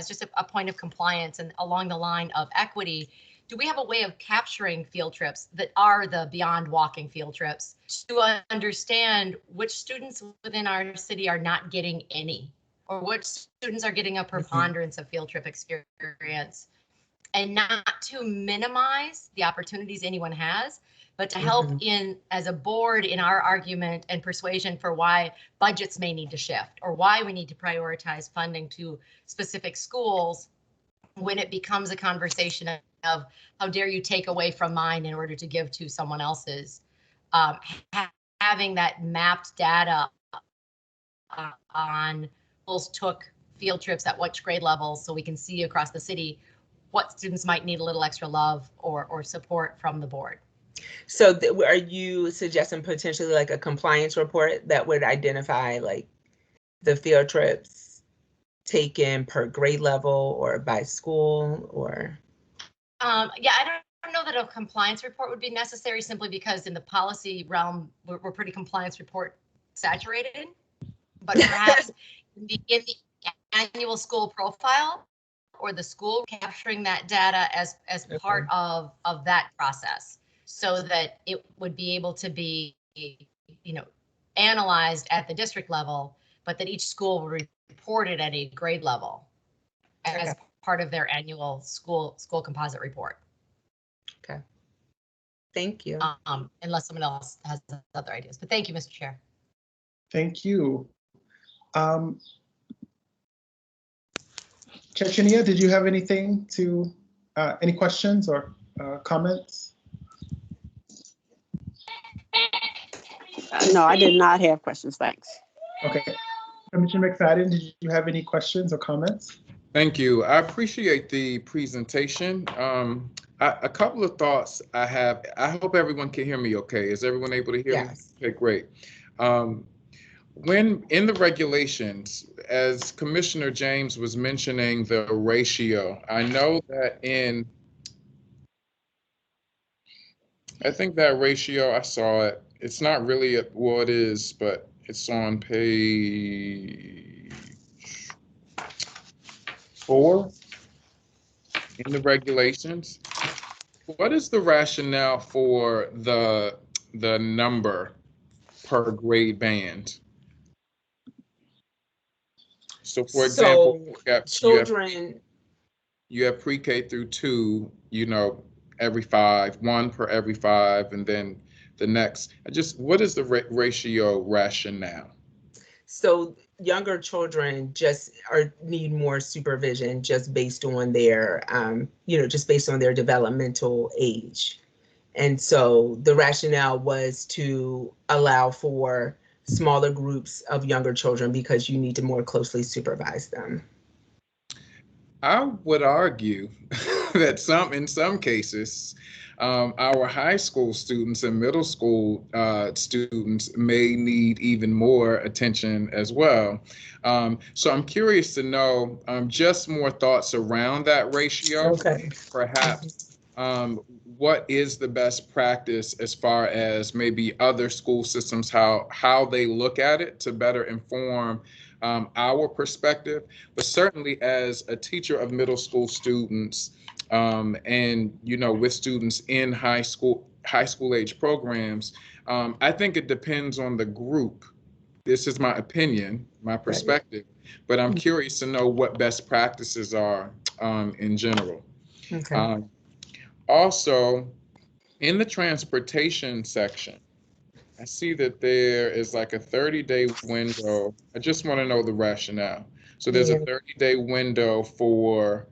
just a point of compliance, and along the line of equity. Do we have a way of capturing field trips that are the beyond walking field trips to understand which students within our city are not getting any, or which students are getting a preponderance of field trip experience, and not to minimize the opportunities anyone has, but to help in, as a board, in our argument and persuasion for why budgets may need to shift, or why we need to prioritize funding to specific schools when it becomes a conversation of how dare you take away from mine in order to give to someone else's. Having that mapped data on schools took field trips at which grade levels, so we can see across the city what students might need a little extra love or support from the board.
So are you suggesting potentially like a compliance report that would identify like the field trips taken per grade level or by school, or?
Yeah, I don't know that a compliance report would be necessary, simply because in the policy realm, we're pretty compliance report saturated. But perhaps in the annual school profile, or the school capturing that data as part of that process, so that it would be able to be, you know, analyzed at the district level, but that each school would report it at a grade level as part of their annual school composite report.
Okay. Thank you.
Unless someone else has other ideas, but thank you, Mr. Chair.
Thank you. Chechenia, did you have anything to, any questions or comments?
No, I did not have questions, thanks.
Okay. Commissioner McFadden, did you have any questions or comments?
Thank you. I appreciate the presentation. A couple of thoughts I have. I hope everyone can hear me okay. Is everyone able to hear me? Okay, great. When in the regulations, as Commissioner James was mentioning the ratio, I know that I think that ratio, I saw it. It's not really well, it is, but it's on page 4 in the regulations. What is the rationale for the the number per grade band? So for example, you have pre-K through 2, you know, every 5, 1 per every 5, and then the next. What is the ratio rationale?
So younger children just need more supervision just based on their, just based on their developmental age. And so the rationale was to allow for smaller groups of younger children because you need to more closely supervise them.
I would argue that in some cases, our high school students and middle school students may need even more attention as well. So I'm curious to know just more thoughts around that ratio.
Okay.
Perhaps what is the best practice as far as maybe other school systems, how they look at it to better inform our perspective, but certainly as a teacher of middle school students and, you know, with students in high school age programs, I think it depends on the group. This is my opinion, my perspective, but I'm curious to know what best practices are in general.
Okay.
Also, in the transportation section, I see that there is like a 30-day window. I just want to know the rationale. So there's a 30-day window for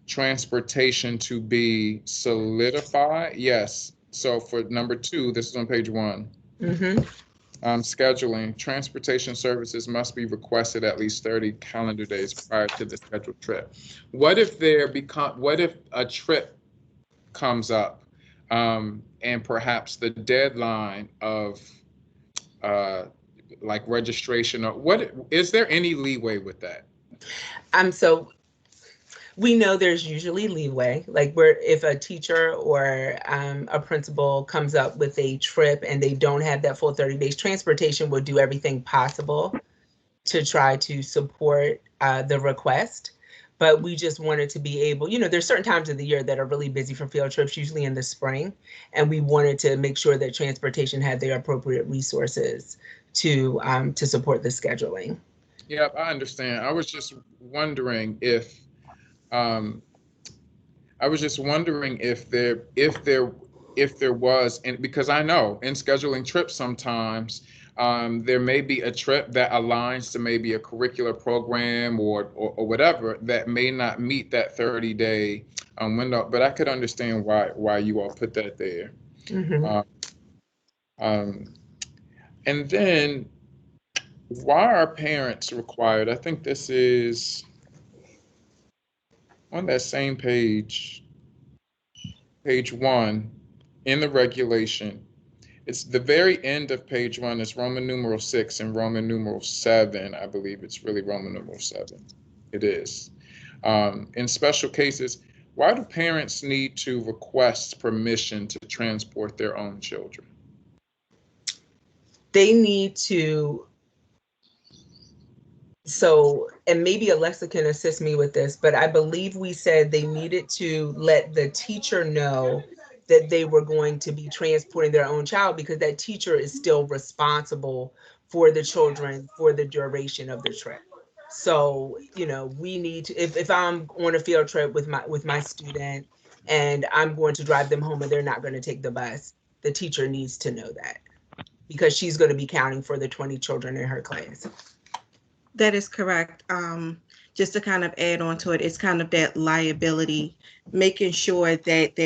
transportation to be solidified. Yes. So for number 2, this is on page 1. Scheduling, transportation services must be requested at least 30 calendar days prior to the scheduled trip. What if a trip comes up and perhaps the deadline of like registration, or what is there any leeway with that?
So we know there's usually leeway, like if a teacher or a principal comes up with a trip and they don't have that full 30 days, transportation will do everything possible to try to support the request. But we just wanted to be able, there's certain times of the year that are really busy for field trips, usually in the spring. And we wanted to make sure that transportation had the appropriate resources to support the scheduling.
Yeah, I understand. I was just wondering if there was, and because I know in scheduling trips sometimes there may be a trip that aligns to maybe a curricular program or whatever that may not meet that 30-day window, but I could understand why you all put that there. And then why are parents required? I think this is on that same page 1 in the regulation. It's the very end of page 1. It's Roman numeral 6 and Roman numeral 7. I believe it's really Roman numeral 7. It is. In special cases, why do parents need to request permission to transport their own children?
They need to. So, and maybe Alexa can assist me with this, but I believe we said they needed to let the teacher know that they were going to be transporting their own child, because that teacher is still responsible for the children for the duration of the trip. So, we need to, if I'm on a field trip with my student and I'm going to drive them home and they're not going to take the bus, the teacher needs to know that, because she's going to be counting for the 20 children in her class.
That is correct. Just to kind of add on to it, it's kind of that liability, making sure that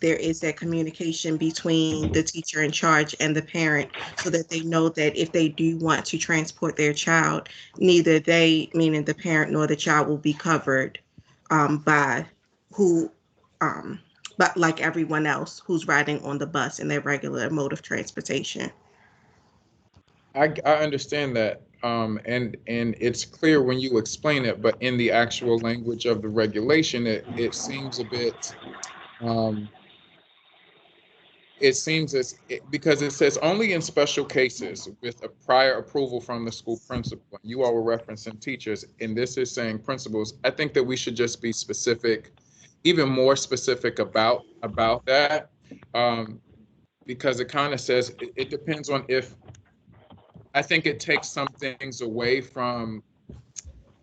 there is that communication between the teacher in charge and the parent, so that they know that if they do want to transport their child, neither they, meaning the parent, nor the child will be covered but like everyone else who's riding on the bus in their regular mode of transportation.
I understand that. And it's clear when you explain it, but in the actual language of the regulation, it seems a bit, because it says only in special cases with a prior approval from the school principal. You all were referencing teachers, and this is saying principals. I think that we should just be specific, even more specific about that. because it kind of says it depends on if, I think it takes some things away from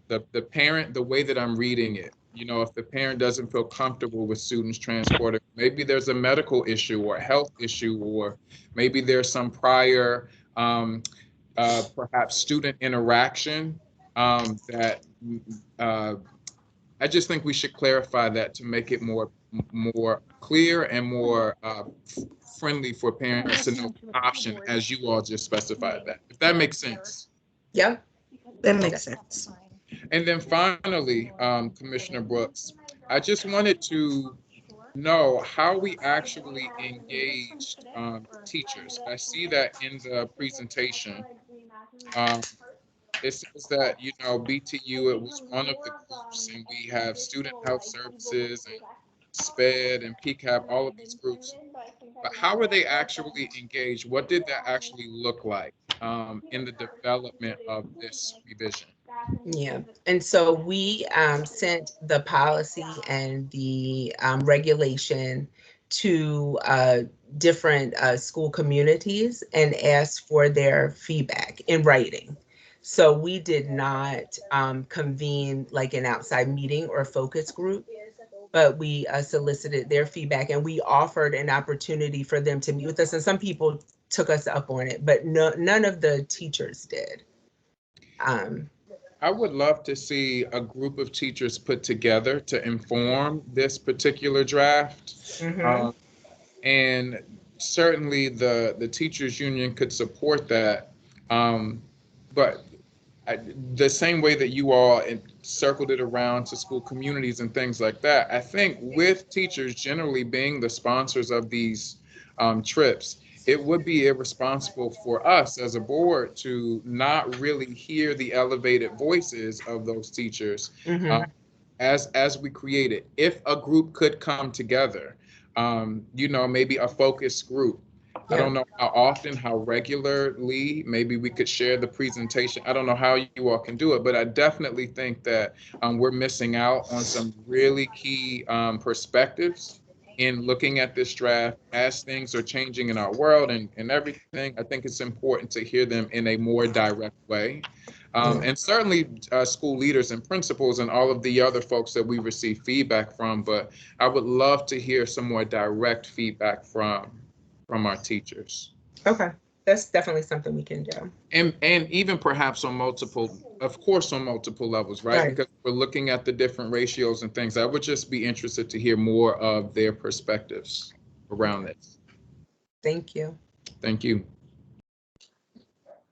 the parent, the way that I'm reading it. You know, if the parent doesn't feel comfortable with students transporting, maybe there's a medical issue or a health issue, or maybe there's some prior perhaps student interaction that I just think we should clarify that to make it more clear and more friendly for parents to know the option, as you all just specified that, if that makes sense.
Yeah,
That makes sense.
And then finally, Commissioner Brooks, I just wanted to know how we actually engaged teachers. I see that in the presentation. It says that, you know, BTU, it was one of the groups, and we have Student Health Services and SPED and PCAP, all of these groups. But how were they actually engaged? What did that actually look like in the development of this revision?
yeah. And so we sent the policy and the regulation to different school communities and asked for their feedback in writing. So we did not convene like an outside meeting or focus group, but we solicited their feedback, and we offered an opportunity for them to meet with us. And some people took us up on it, but none of the teachers did.
I would love to see a group of teachers put together to inform this particular draft.
Mm-hmm.
And certainly the teachers union could support that. But the same way that you all circled it around to school communities and things like that, I think with teachers generally being the sponsors of these trips, it would be irresponsible for us as a board to not really hear the elevated voices of those teachers as we create it. If a group could come together, you know, maybe a focus group. I don't know how often, how regularly, maybe we could share the presentation. I don't know how you all can do it, but I definitely think that we're missing out on some really key perspectives in looking at this draft as things are changing in our world and everything. I think it's important to hear them in a more direct way. And certainly school leaders and principals and all of the other folks that we receive feedback from, but I would love to hear some more direct feedback from our teachers.
Okay, that's definitely something we can do.
And even perhaps on multiple, of course, on multiple levels, right? Because we're looking at the different ratios and things. I would just be interested to hear more of their perspectives around this.
Thank you.
Thank you.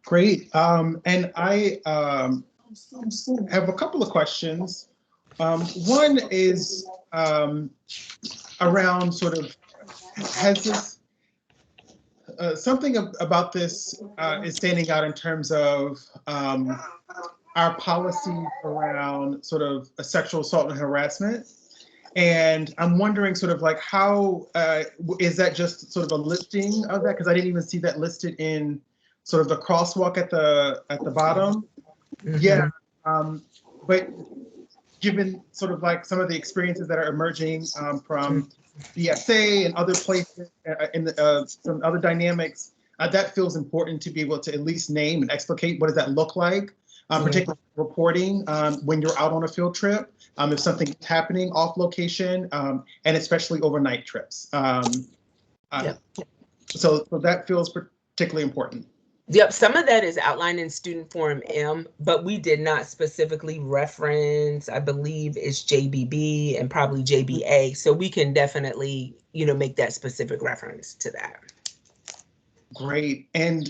Great. And I have a couple of questions. One is around sort of, has this, something about this is standing out in terms of our policy around sort of sexual assault and harassment. And I'm wondering sort of like how, is that just sort of a listing of that? Because I didn't even see that listed in sort of the crosswalk at the bottom. Yeah, but given sort of like some of the experiences that are emerging from BSA and other places and some other dynamics, that feels important to be able to at least name and explicate what does that look like, particularly reporting when you're out on a field trip, if something's happening off location, and especially overnight trips. So that feels particularly important.
Yep, some of that is outlined in Student Forum M, but we did not specifically reference, I believe it's JBB and probably JBA. So we can definitely, you know, make that specific reference to that.
Great. And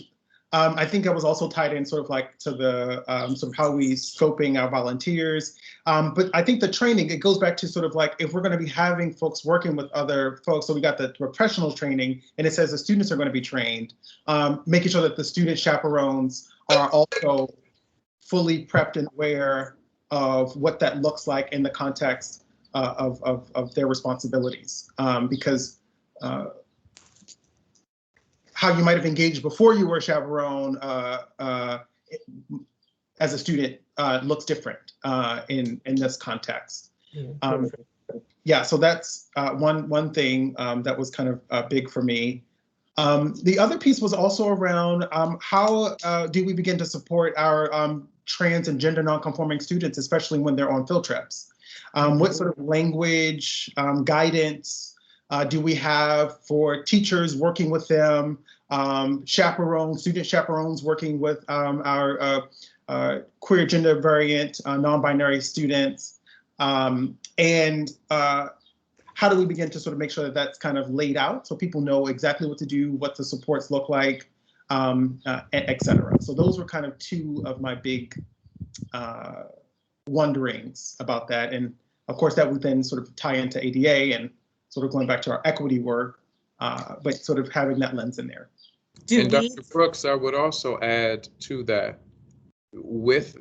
I think that was also tied in sort of like to the sort of how we scoping our volunteers. But I think the training, it goes back to sort of like, if we're going to be having folks working with other folks, so we got the professional training and it says the students are going to be trained, making sure that the student chaperones are also fully prepped and aware of what that looks like in the context of their responsibilities. Because how you might have engaged before you were a chaperone as a student looks different in this context. Yeah, so that's one thing that was kind of big for me. The other piece was also around how do we begin to support our trans and gender nonconforming students, especially when they're on field trips? What sort of language guidance do we have for teachers working with them, chaperones, student chaperones working with our queer, gender variant, non-binary students, and how do we begin to sort of make sure that that's kind of laid out so people know exactly what to do, what the supports look like, et cetera. So those were kind of two of my big wonderings about that. And of course, that would then sort of tie into ADA and sort of going back to our equity work, but sort of having that lens in there.
And Dr. Brooks, I would also add to that, with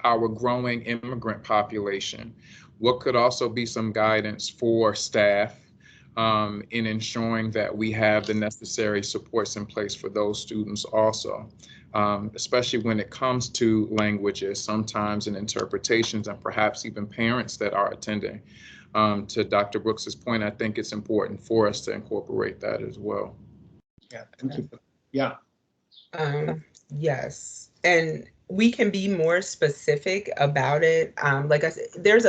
our growing immigrant population, what could also be some guidance for staff in ensuring that we have the necessary supports in place for those students also, especially when it comes to languages, sometimes in interpretations, and perhaps even parents that are attending. To Dr. Brooks's point, I think it's important for us to incorporate that as well.
Yeah, thank you. Yeah.
Yes, and we can be more specific about it. Like I said, there's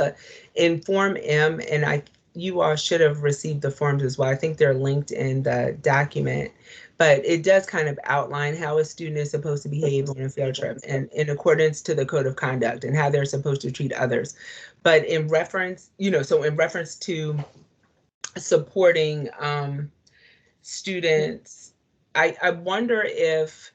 in Form M, and you all should have received the forms as well. I think they're linked in the document, but it does kind of outline how a student is supposed to behave on a field trip and in accordance to the code of conduct and how they're supposed to treat others. But in reference, so in reference to supporting students, I wonder if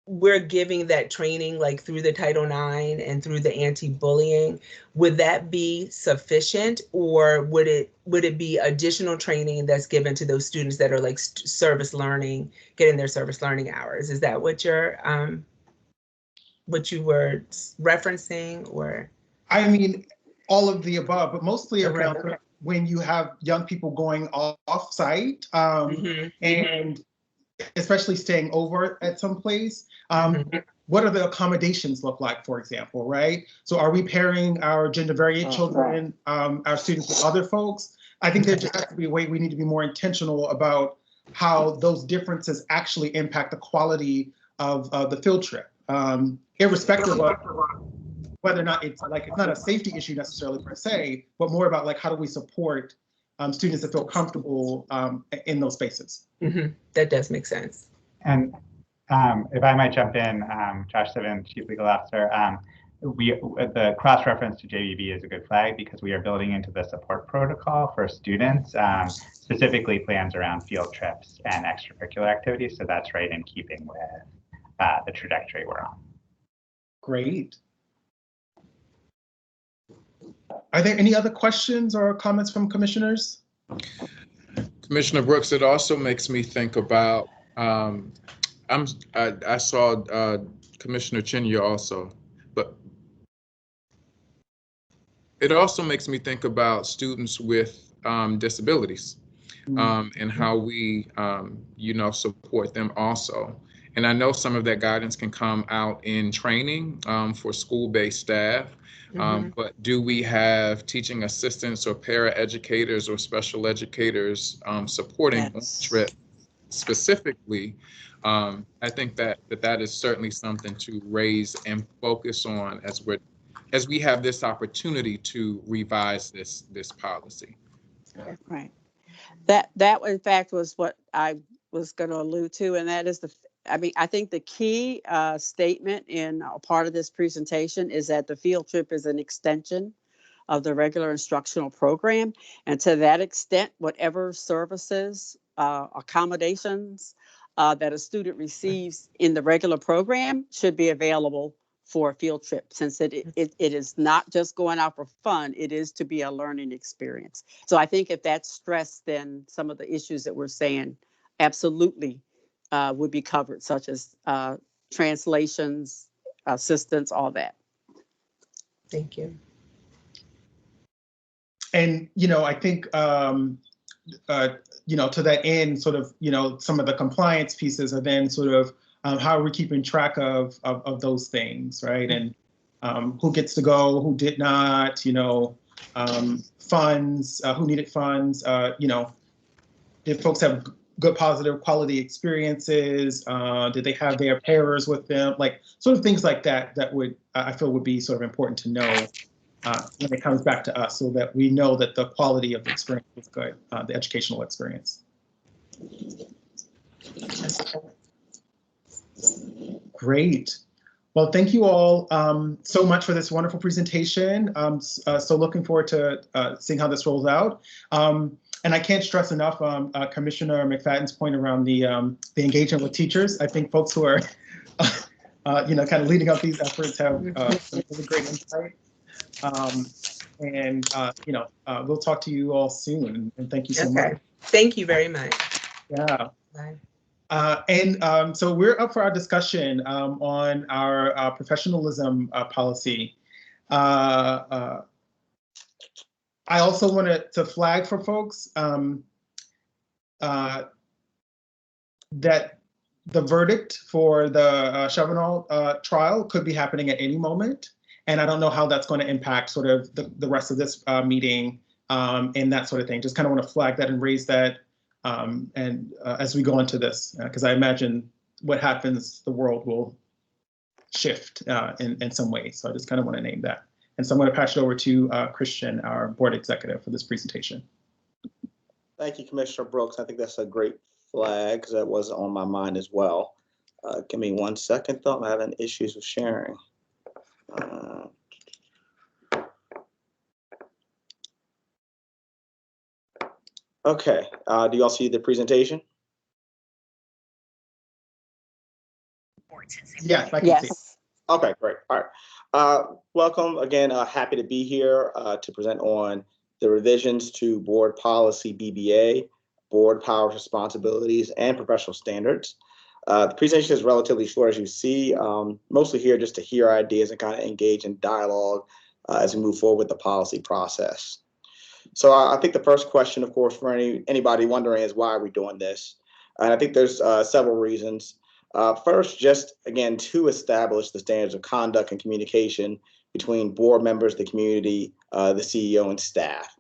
we're giving that training like through the Title IX and through the anti-bullying. Would that be sufficient, or would it be additional training that's given to those students that are like service learning, getting their service learning hours? Is that what what you were referencing, or?
I mean, all of the above, but mostly around when you have young people going off site and especially staying over at some place. What are the accommodations look like, for example, right? So are we pairing our gender variant children, our students with other folks? I think there just has to be a way we need to be more intentional about how those differences actually impact the quality of the field trip, irrespective of whether or not it's not a safety issue necessarily per se, but more about like how do we support students that feel comfortable in those spaces.
That does make sense.
And if I might jump in, Josh Sivan, Chief Legal Officer, the cross-reference to JVB is a good flag because we are building into the support protocol for students, specifically plans around field trips and extracurricular activities. So that's right in keeping with the trajectory we're on.
Great. Are there any other questions or comments from commissioners?
Commissioner Brooks, it also makes me think about, I saw Commissioner Chinya also, but it also makes me think about students with disabilities and how we, support them also. And I know some of that guidance can come out in training for school-based staff. But do we have teaching assistants or para-educators or special educators supporting on trip specifically? I think that is certainly something to raise and focus on as we have this opportunity to revise this policy.
Right. That in fact was what I was going to allude to, and that is I think the key statement in a part of this presentation is that the field trip is an extension of the regular instructional program. And to that extent, whatever services, accommodations that a student receives in the regular program should be available for a field trip, since it is not just going out for fun, it is to be a learning experience. So I think if that's stressed, then some of the issues that we're saying absolutely would be covered, such as translations, assistance, all that.
Thank you.
And, I think, to that end, sort of, some of the compliance pieces are then sort of how are we keeping track of those things, right? And who gets to go, who did not, funds, who needed funds, did folks have good, positive, quality experiences? Did they have their pairs with them? Like sort of things like that, that would, I feel would be sort of important to know when it comes back to us, so that we know that the quality of the experience is good, the educational experience. Great. Well, thank you all so much for this wonderful presentation. So looking forward to seeing how this rolls out. And I can't stress enough Commissioner McFadden's point around the engagement with teachers. I think folks who are, kind of leading up these efforts have some really great insight. We'll talk to you all soon. And thank you so much.
Thank you very much.
Yeah.
Bye.
So we're up for our discussion on our professionalism policy. I also wanted to flag for folks that the verdict for the Chevron trial could be happening at any moment. And I don't know how that's going to impact sort of the rest of this meeting and that sort of thing. Just kind of want to flag that and raise that as we go into this, because I imagine what happens, the world will shift in some ways. So I just kind of want to name that. And so I'm going to pass it over to Christian, our board executive, for this presentation.
Thank you, Commissioner Brooks. I think that's a great flag, because that was on my mind as well. Give me 1 second, though. I'm having issues with sharing. Okay, do y'all see the presentation?
Yes, I can see.
Okay, great. All right. Welcome again. Happy to be here to present on the revisions to Board Policy BBA, Board Powers, Responsibilities, and Professional Standards. The presentation is relatively short, as you see. Mostly here just to hear ideas and kind of engage in dialogue as we move forward with the policy process. So I think the first question, of course, for anybody wondering is, why are we doing this? And I think there's several reasons. First, just again, to establish the standards of conduct and communication between board members, the community, the CEO, and staff.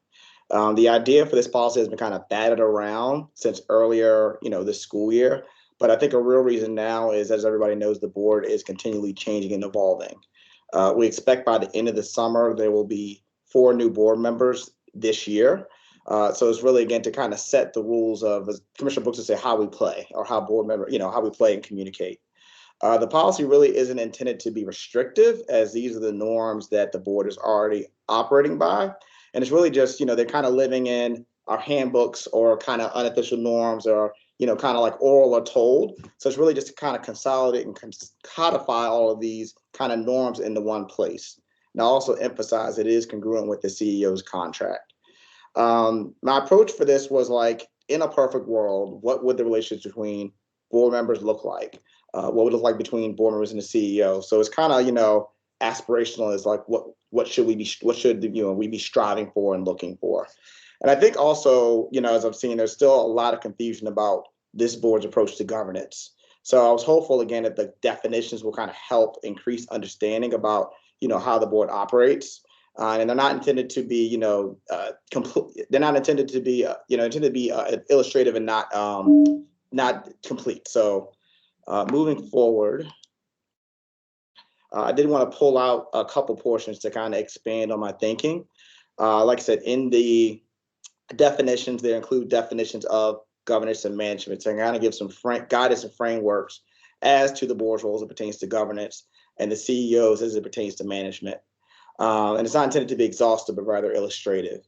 The idea for this policy has been kind of batted around since earlier, this school year. But I think a real reason now is, as everybody knows, the board is continually changing and evolving. We expect by the end of the summer, there will be 4 new board members this year. So it's really, again, to kind of set the rules of, as Commissioner Brooks would say, how we play, or how board member, how we play and communicate. The policy really isn't intended to be restrictive, as these are the norms that the board is already operating by. And it's really just, they're kind of living in our handbooks or kind of unofficial norms, or, kind of like oral or told. So it's really just to kind of consolidate and codify all of these kind of norms into one place. And I also emphasize it is congruent with the CEO's contract. My approach for this was like, in a perfect world, what would the relationships between board members look like? What would it look like between board members and the CEO? So it's kind of, aspirational, is like, what should we be striving for and looking for? And I think also, as I'm seeing, there's still a lot of confusion about this board's approach to governance. So I was hopeful, again, that the definitions will kind of help increase understanding about, how the board operates. And they're not intended to be, they're not intended to be, intended to be illustrative and not complete. So moving forward, I did want to pull out a couple portions to kind of expand on my thinking. Like I said, in the definitions, there include definitions of governance and management. So I'm going to give some guidance and frameworks as to the board's roles as it pertains to governance, and the CEOs as it pertains to management. And it's not intended to be exhaustive, but rather illustrative.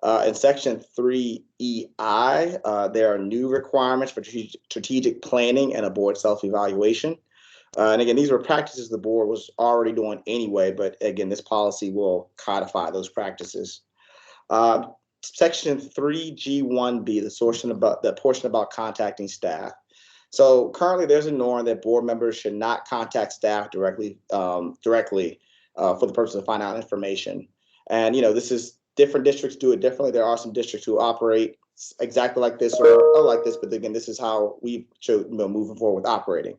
In section 3EI, there are new requirements for strategic planning and a board self-evaluation. And again, these were practices the board was already doing anyway, but again, this policy will codify those practices. Section 3G1B, the portion about contacting staff. So currently there's a norm that board members should not contact staff directly for the purpose of finding out information. And, this is, different districts do it differently. There are some districts who operate exactly like this or like this, but again, this is how we should, moving forward with operating.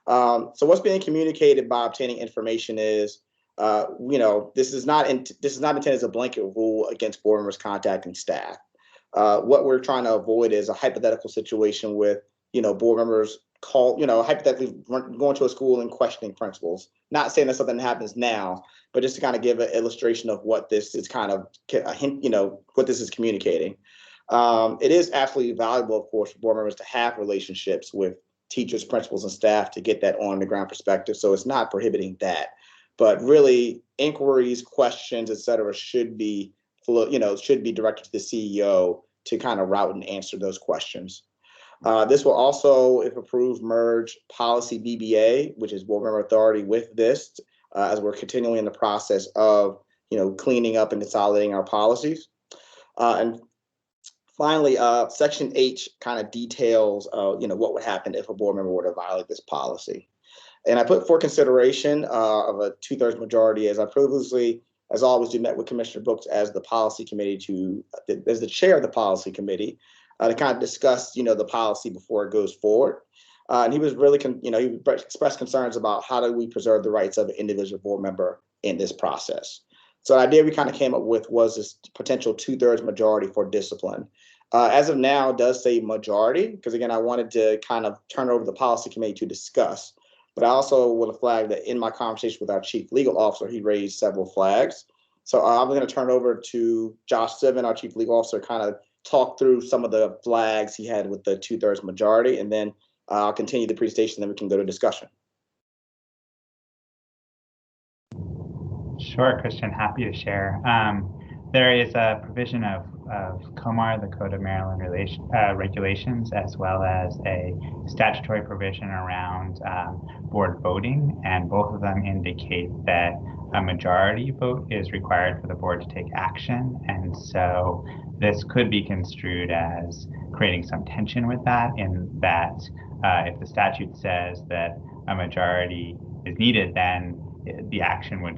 So what's being communicated by obtaining information is, this is not intended as a blanket rule against board members contacting staff. What we're trying to avoid is a hypothetical situation with, board members hypothetically going to a school and questioning principals. Not saying that something happens now, but just to kind of give an illustration of what this is kind of a hint, what this is communicating. It is absolutely valuable, of course, for board members to have relationships with teachers, principals, and staff to get that on the ground perspective. So it's not prohibiting that, but really inquiries, questions, et cetera, should be directed to the CEO to kind of route and answer those questions. This will also, if approved, merge policy BBA, which is board member authority, with this, as we're continuing in the process of, cleaning up and consolidating our policies. And finally, Section H kind of details, what would happen if a board member were to violate this policy. And I put for consideration of a 2/3 majority, as I previously, as always, met with Commissioner Brooks as the policy committee as the chair of the policy committee, to kind of discuss, the policy before it goes forward. And he was really, he expressed concerns about how do we preserve the rights of an individual board member in this process. So the idea we kind of came up with was this potential 2/3 majority for discipline. As of now, it does say majority, because again, I wanted to kind of turn over the policy committee to discuss. But I also want to flag that in my conversation with our chief legal officer, he raised several flags. So I'm going to turn over to Josh Sivan, our chief legal officer, kind of talk through some of the flags he had with the 2/3 majority, and then I'll continue the presentation, then we can go to discussion.
Sure, Christian, happy to share. There is a provision of COMAR, the Code of Maryland Regulations, as well as a statutory provision around board voting, and both of them indicate that a majority vote is required for the board to take action. And so this could be construed as creating some tension with that, in that if the statute says that a majority is needed, then the action would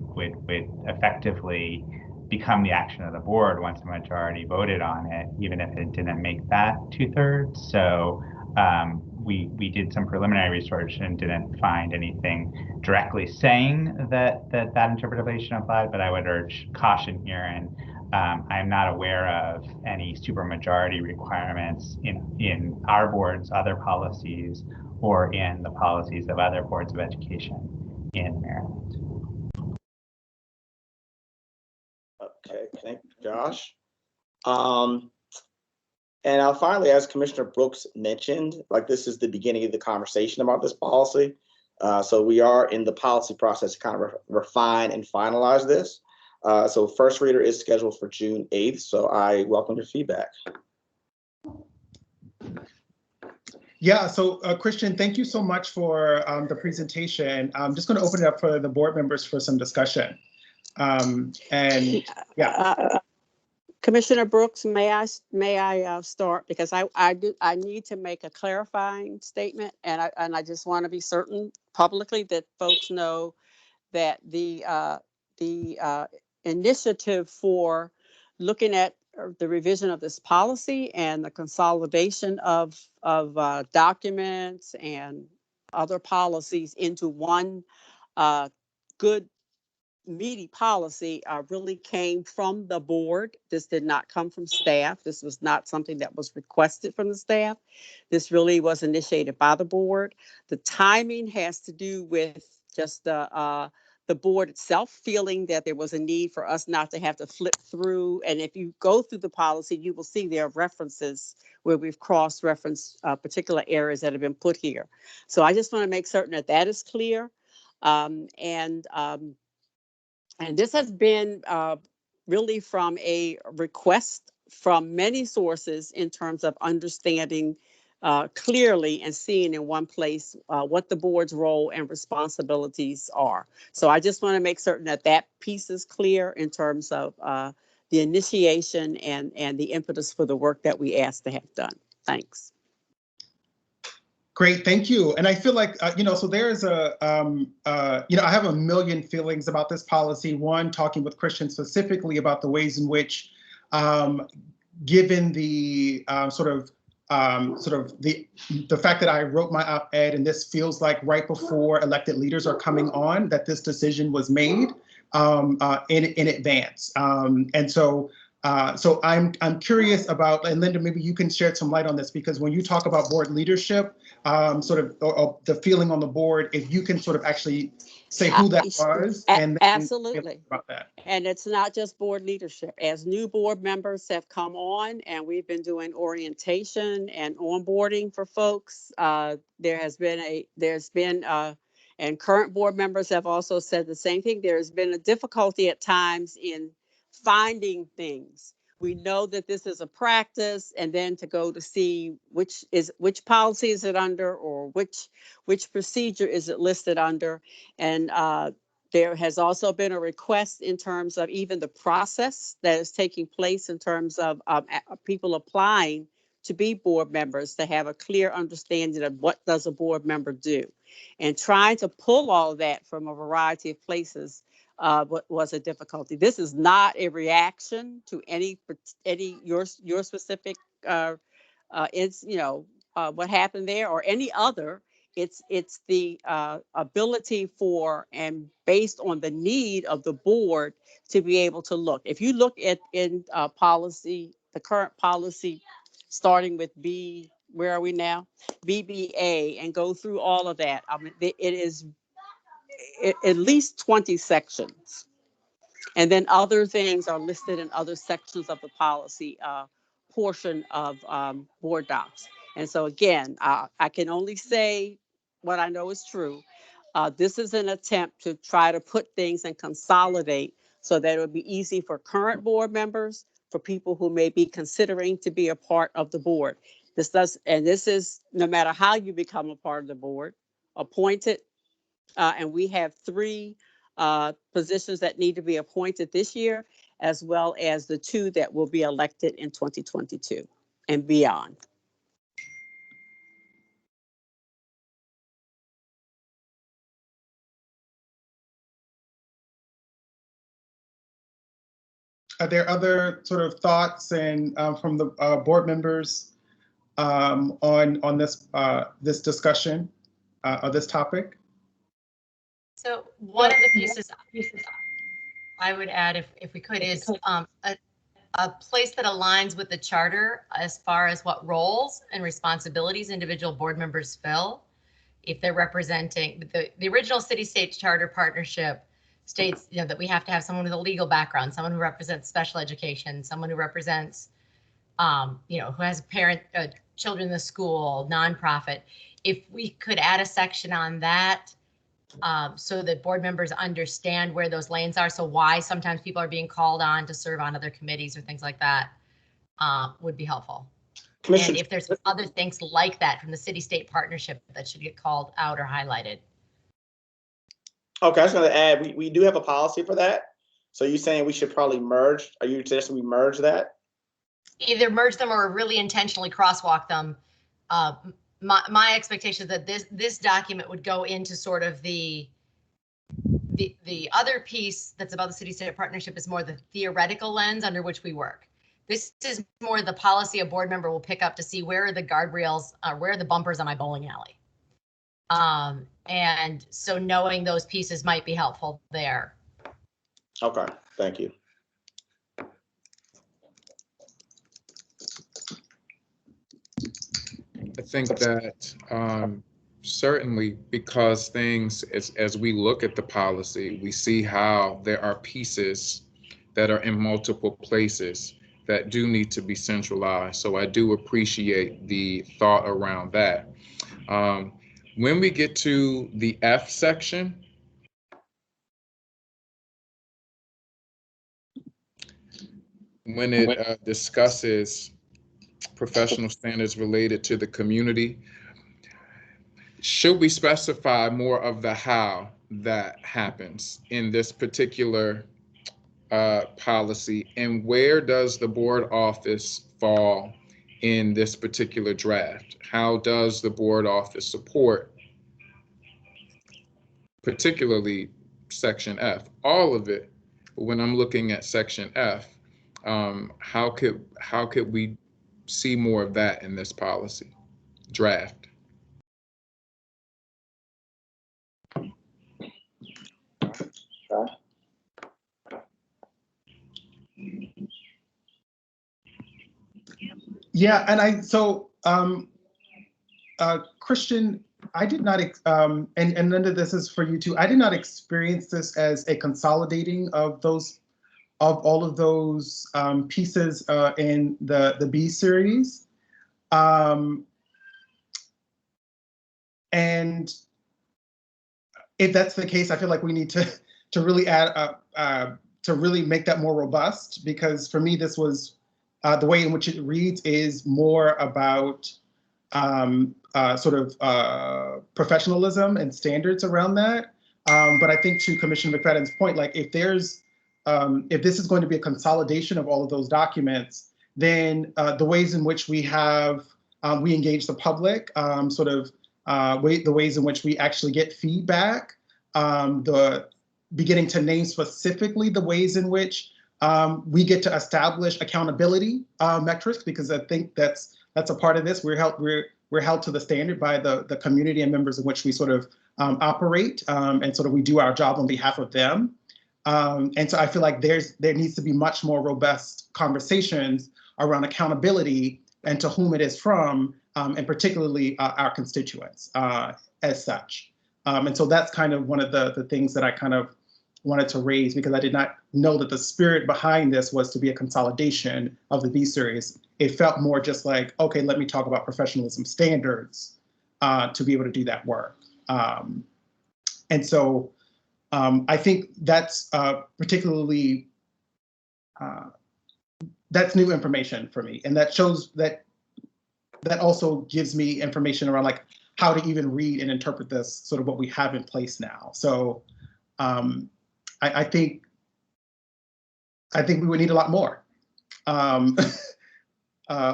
effectively become the action of the board once a majority voted on it, even if it didn't make that 2/3. So we did some preliminary research and didn't find anything directly saying that interpretation applied, but I would urge caution here, and I'm not aware of any supermajority requirements in our board's other policies or in the policies of other boards of education in Maryland.
Okay, thank you, Josh. And finally, as Commissioner Brooks mentioned, this is the beginning of the conversation about this policy. So we are in the policy process to kind of refine and finalize this. So first reader is scheduled for June 8th. So I welcome your feedback.
Yeah, so Christian, thank you so much for the presentation. I'm just going to open it up for the board members for some discussion. And yeah.
Commissioner Brooks, may I start, because I need to make a clarifying statement, and I just want to be certain publicly that folks know that the initiative for looking at the revision of this policy and the consolidation of documents and other policies into one good meaty policy really came from the board. This did not come from staff. This was not something that was requested from the staff. This really was initiated by the board. The timing has to do with just the board itself feeling that there was a need for us not to have to flip through. And if you go through the policy, you will see there are references where we've cross-referenced particular areas that have been put here. So I just want to make certain that that is clear. And this has been really from a request from many sources in terms of understanding clearly and seeing in one place what the board's role and responsibilities are. So I just want to make certain that that piece is clear in terms of the initiation and the impetus for the work that we asked to have done. Thanks.
Great, thank you. And I feel like, so there's I have a million feelings about this policy. One, talking with Christian specifically about the ways in which, given the the fact that I wrote my op-ed, and this feels like right before elected leaders are coming on, that this decision was made in advance. And so So I'm curious about, and Linda, maybe you can shed some light on this, because when you talk about board leadership, sort of the feeling on the board, if you can sort of actually say who that was, and
absolutely
about that.
And it's not just board leadership. As new board members have come on, and we've been doing orientation and onboarding for folks, there's been and current board members have also said the same thing. There's been a difficulty at times in finding things. We know that this is a practice, and then to go to see which policy is it under, or which procedure is it listed under. And there has also been a request in terms of even the process that is taking place in terms of people applying to be board members, to have a clear understanding of what does a board member do. And trying to pull all that from a variety of places was a difficulty. This is not a reaction to any your specific what happened there or any other. It's the ability for, and based on the need of the board, to be able to look. If you look at in policy, the current policy, starting with where are we now? BBA, and go through all of that. I mean, it is at least 20 sections. And then other things are listed in other sections of the policy portion of board docs. And so again, I can only say what I know is true. This is an attempt to try to put things and consolidate so that it would be easy for current board members, for people who may be considering to be a part of the board. This is no matter how you become a part of the board, appointed, and we have 3 positions that need to be appointed this year, as well as the 2 that will be elected in 2022 and beyond.
Are there other sort of thoughts and from the board members on this this discussion of this topic?
So one of the pieces I would add, if we could, is a place that aligns with the charter as far as what roles and responsibilities individual board members fill. If they're representing the original city-state charter partnership states, that we have to have someone with a legal background, someone who represents special education, someone who represents, who has children in the school, nonprofit. If we could add a section on that, so that board members understand where those lanes are. So why sometimes people are being called on to serve on other committees or things like that would be helpful. And if there's other things like that from the city-state partnership that should get called out or highlighted.
Okay, I was going to add, we do have a policy for that. So you're saying we should probably merge? Are you suggesting we merge that?
Either merge them or really intentionally crosswalk them. My expectation is that this document would go into sort of the other piece that's about the city-state partnership is more the theoretical lens under which we work. This is more the policy a board member will pick up to see where are the guardrails, where are the bumpers on my bowling alley. And so knowing those pieces might be helpful there.
Okay, thank you.
I think that certainly, because things, as we look at the policy, we see how there are pieces that are in multiple places that do need to be centralized. So I do appreciate the thought around that. When we get to the F section, when it discusses professional standards related to the community, should we specify more of the how that happens in this particular policy, and where does the board office fall in this particular draft? How does the board office support, particularly section F? All of it, but when I'm looking at section F, how could we see more of that in this policy draft?
Yeah, and Christian, I did not, and none of this is for you too. I did not experience this as a consolidating of all of those pieces in the B series. And if that's the case, I feel like we need to really add to really make that more robust, because for me, this was the way in which it reads is more about professionalism and standards around that. But I think to Commissioner McFadden's point, like if this is going to be a consolidation of all of those documents, then the ways in which we engage the public, the ways in which we actually get feedback, beginning to name specifically the ways in which we get to establish accountability metrics, because I think that's a part of this. We're held to the standard by the community and members in which we operate, and we do our job on behalf of them. And so I feel like there needs to be much more robust conversations around accountability and to whom it is from, and particularly our constituents as such. And so that's kind of one of the things that I kind of wanted to raise, because I did not know that the spirit behind this was to be a consolidation of the B series. It felt more just like, okay, let me talk about professionalism standards to be able to do that work. And so I think that's particularly, that's new information for me. And that shows that also gives me information around like how to even read and interpret this, what we have in place now. So I think we would need a lot more. A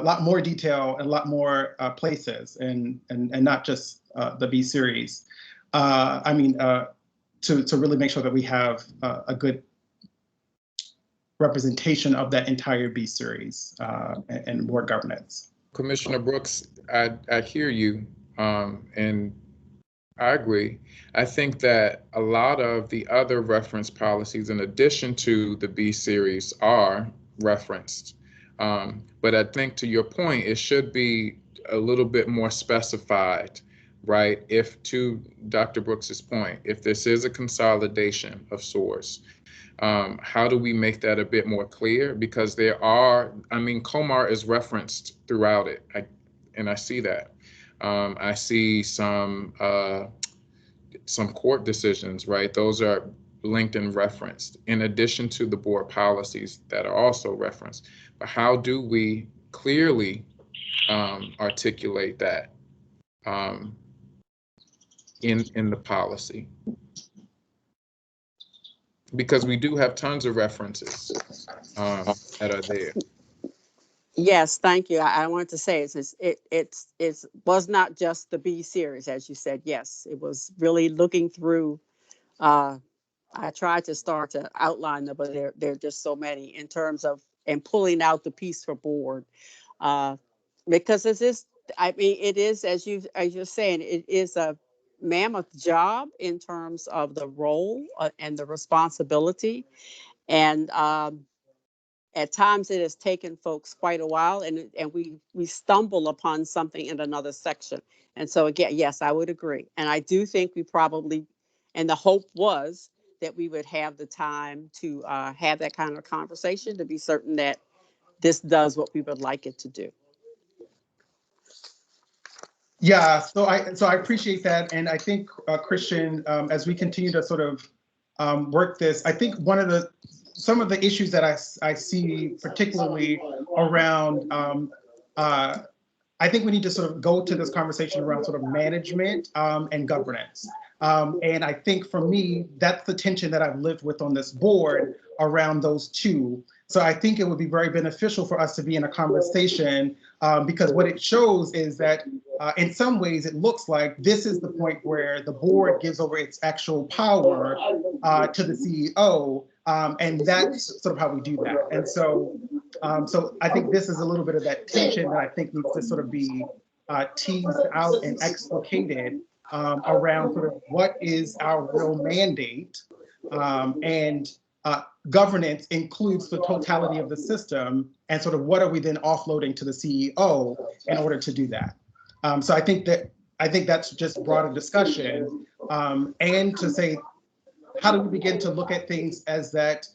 lot more detail and a lot more places, and not just the B series. To really make sure that we have a good representation of that entire B series and board governance.
Commissioner Brooks, I hear you, and I agree. I think that a lot of the other reference policies, in addition to the B series, are referenced. But I think, to your point, it should be a little bit more specified, right? If, to Dr. Brooks's point, if this is a consolidation of sorts, how do we make that a bit more clear? Because COMAR is referenced throughout it, and I see that. I see some court decisions, right? Those are linked and referenced, in addition to the board policies that are also referenced. But how do we clearly articulate that in the policy? Because we do have tons of references that are there.
Yes, thank you. I wanted to say it was not just the B series, as you said. Yes, it was really looking through. I tried to start to outline them, but there are just so many in terms of, and pulling out the piece for board, because it is, as you're saying, it is a mammoth job in terms of the role and the responsibility, and at times it has taken folks quite a while, and we stumble upon something in another section. And so again, yes, I would agree. And I do think we probably, and the hope was that we would have the time to have that kind of conversation to be certain that this does what we would like it to do.
Yeah, so I appreciate that. And I think, Christian, as we continue to work this, I think some of the issues that I see particularly around, I think we need to go to this conversation around management and governance. And I think for me, that's the tension that I've lived with on this board around those two. So I think it would be very beneficial for us to be in a conversation, because what it shows is that in some ways it looks like this is the point where the board gives over its actual power to the CEO, and that's how we do that. And so I think this is a little bit of that tension that I think needs to be teased out and explicated around what is our real mandate, and governance includes the totality of the system, and sort of what are we then offloading to the CEO in order to do that. So I think that's just broader discussion, and to say, how do we begin to look at things as that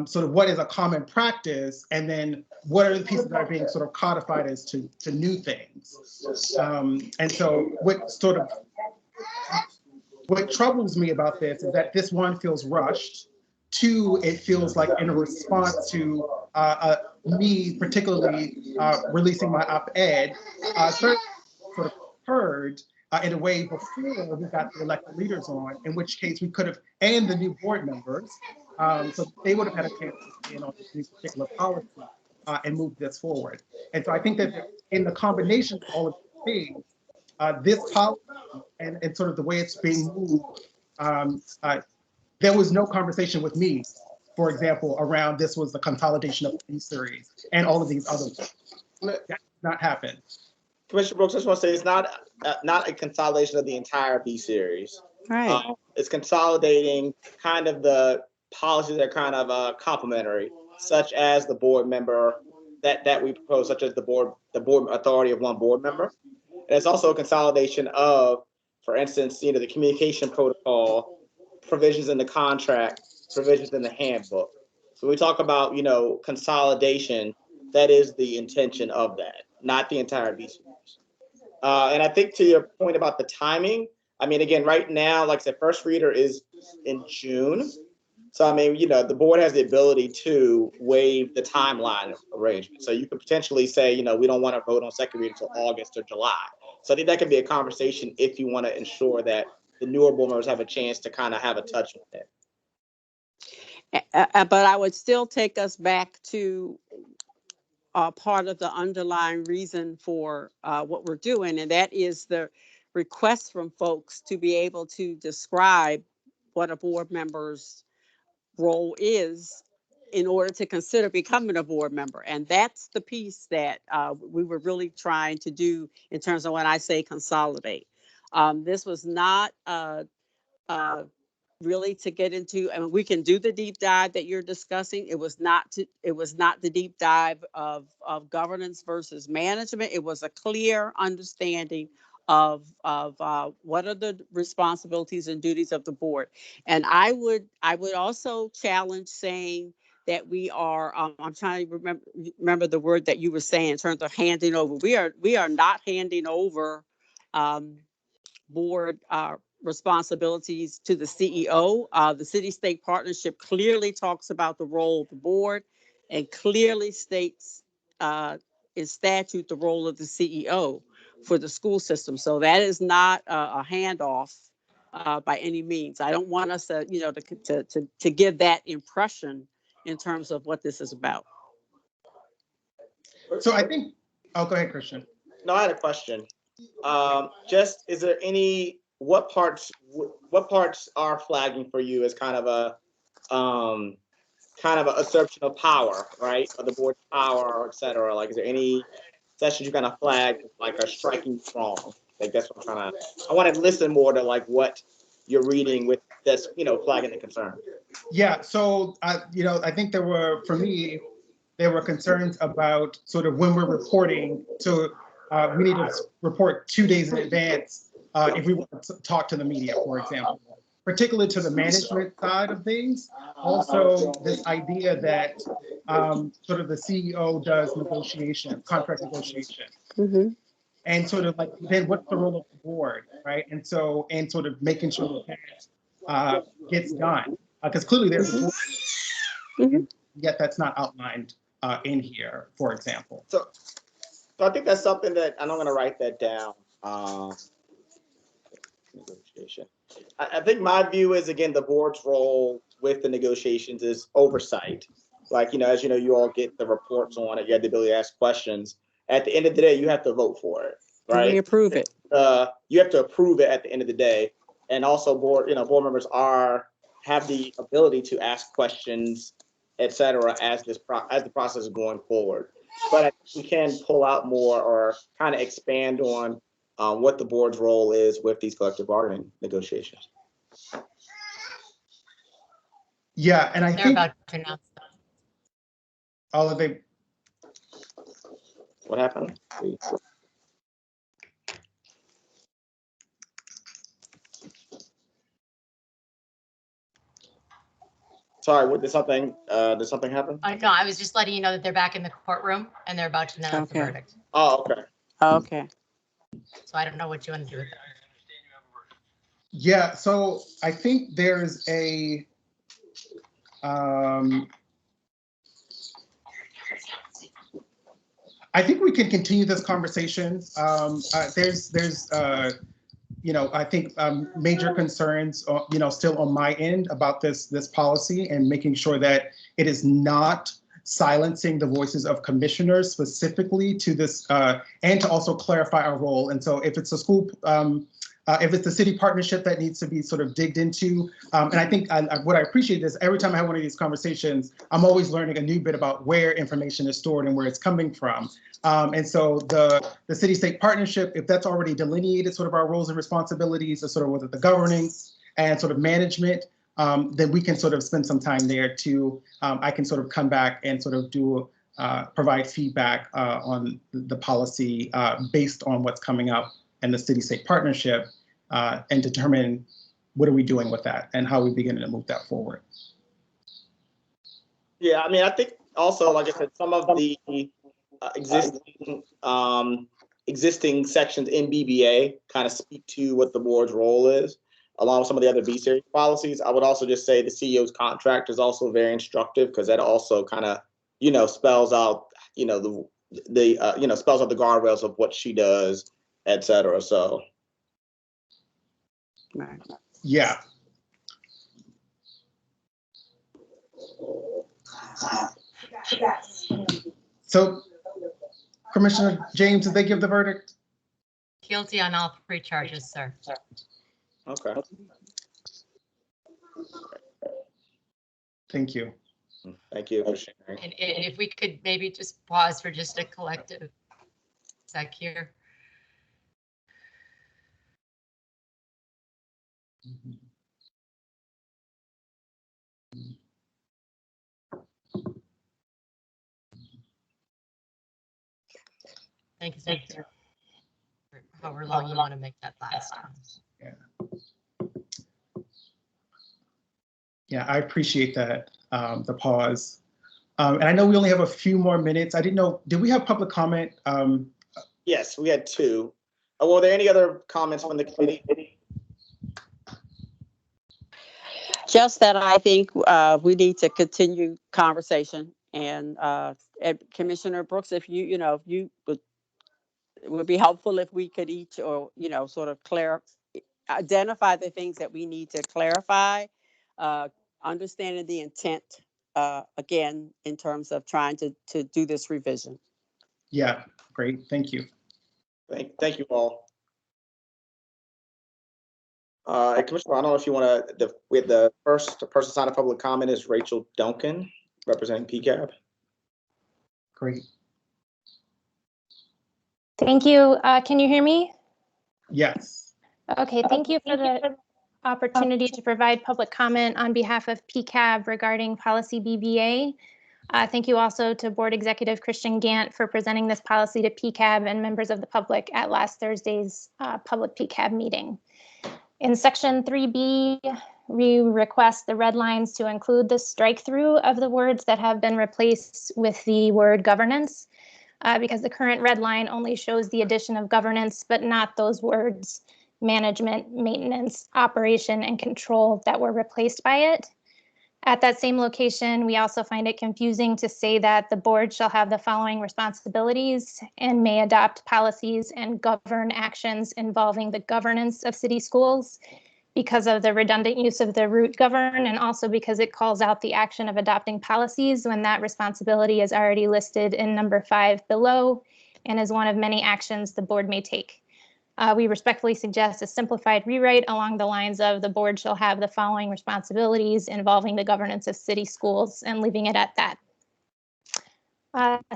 sort of what is a common practice, and then what are the pieces that are being sort of codified as to new things. And so what troubles me about this is that this one feels rushed. Two, it feels like in a response to me particularly releasing my op-ed, sort of heard in a way before we got the elected leaders on, in which case we could have, and the new board members, so they would have had a chance to stand on this particular policy and move this forward. And so I think that in the combination of all of these things, this policy and sort of the way it's being moved, there was no conversation with me, for example, around this was the consolidation of the series and all of these other things. That did not happen.
Commissioner Brooks, I just want to say it's not a consolidation of the entire B series.
Right.
It's consolidating kind of the policies that are kind of complementary, such as the board member that we propose, such as the board authority of one board member. And it's also a consolidation of, for instance, the communication protocol, provisions in the contract, provisions in the handbook. So when we talk about, consolidation, that is the intention of that, not the entire B series. And I think to your point about the timing, I mean, again, right now, like I said, first reader is in June. So, I mean, the board has the ability to waive the timeline arrangement. So you could potentially say, we don't want to vote on second reading until August or July. So I think that could be a conversation if you want to ensure that the newer board members have a chance to kind of have a touch with it.
But I would still take us back to part of the underlying reason for what we're doing, and that is the request from folks to be able to describe what a board member's role is in order to consider becoming a board member. And that's the piece that we were really trying to do in terms of when I say consolidate. This was not really to get into, I mean, we can do the deep dive that you're discussing. It was not the deep dive of governance versus management. It was a clear understanding of what are the responsibilities and duties of the board. And I would also challenge saying that we are, I'm trying to remember the word that you were saying in terms of handing over. We are not handing over board responsibilities to the CEO. The city-state partnership clearly talks about the role of the board and clearly states in statute the role of the CEO for the school system. So that is not a handoff by any means. I don't want us to, to give that impression in terms of what this is about.
So I think, oh, go ahead, Christian.
No, I had a question. Is there what parts are flagging for you as kind of a assertion of power, right? Of the board's power, et cetera. Like, is there any sessions you kind of flag like are striking wrong? Like, that's what I want to listen more to like what you're reading with this, flagging the concern.
Yeah, so I think for me, there were concerns about sort of when we're reporting. So we need to report 2 days in advance if we want to talk to the media, for example, particularly to the management side of things. Also, this idea that sort of the CEO does contract negotiation.
Mm-hmm.
And sort of like, then what's the role of the board, right? And sort of making sure that gets done. Because clearly there's a board, and yet that's not outlined in here, for example.
So I think that's something that, and I'm going to write that down. Negotiation. I think my view is, again, the board's role with the negotiations is oversight. Like, as you know, you all get the reports on it. You have the ability to ask questions. At the end of the day, you have to vote for it, right?
We approve it.
You have to approve it at the end of the day. And also board members have the ability to ask questions, et cetera, as the process is going forward. But I think we can pull out more or kind of expand on what the board's role is with these collective bargaining negotiations.
Yeah, and I
They're
think
about to announce them.
all of they.
What happened? Sorry, what did something happen?
No, I was just letting you know that they're back in the courtroom and they're about to announce the
Okay.
verdict.
Oh, okay.
Okay.
So I don't know what you want to do with that.
Yeah, so I think there's a I think we can continue this conversation. There's you know, I think major concerns, you know, still on my end about this policy and making sure that it is not silencing the voices of commissioners specifically to this, and to also clarify our role. And so if it's a school, if it's the city partnership that needs to be sort of digged into, and I think what I appreciate is every time I have one of these conversations, I'm always learning a new bit about where information is stored and where it's coming from. And so the city-state partnership, if that's already delineated sort of our roles and responsibilities, sort of with the governance and sort of management, then we can sort of spend some time there to, I can sort of come back and sort of do, provide feedback on the policy based on what's coming up in the city-state partnership and determine what are we doing with that and how are we beginning to move that forward.
Yeah, I mean, I think also, like I said, some of the existing sections in BBA kind of speak to what the board's role is, along with some of the other B-series policies. I would also just say the CEO's contract is also very instructive because that also kind of, you know, spells out, you know, spells out the guardrails of what she does, et cetera. So.
Yeah. So, Commissioner James, did they give the verdict?
Guilty on all 3 charges, sir.
Okay.
Thank you.
Thank you for sharing.
And if we could maybe just pause for just a collective sec here. Thank you, thank you. However long you want to make that last.
Yeah. Yeah, I appreciate that, the pause. And I know we only have a few more minutes. I didn't know, did we have public comment?
Yes, we had 2. Were there any other comments from the committee?
Just that I think we need to continue conversation, and Commissioner Brooks, if you know, if you would, it would be helpful if we could each, or you know, sort of identify the things that we need to clarify, understanding the intent, again, in terms of trying to do this revision.
Yeah, great, thank you.
Thank you all. Commissioner, I don't know if you want to, the first person sign a public comment is Rachel Duncan, representing PCAB.
Great.
Thank you. Can you hear me?
Yes.
Okay, thank you for the opportunity to provide public comment on behalf of PCAB regarding policy BBA. Thank you also to Board Executive Christian Gant for presenting this policy to PCAB and members of the public at last Thursday's public PCAB meeting. In section 3B, we request the red lines to include the strike through of the words that have been replaced with the word governance, because the current red line only shows the addition of governance, but not those words management, maintenance, operation, and control that were replaced by it. At that same location, we also find it confusing to say that the board shall have the following responsibilities and may adopt policies and govern actions involving the governance of city schools, because of the redundant use of the root govern, and also because it calls out the action of adopting policies when that responsibility is already listed in number 5 below and is one of many actions the board may take. We respectfully suggest a simplified rewrite along the lines of the board shall have the following responsibilities involving the governance of city schools, and leaving it at that.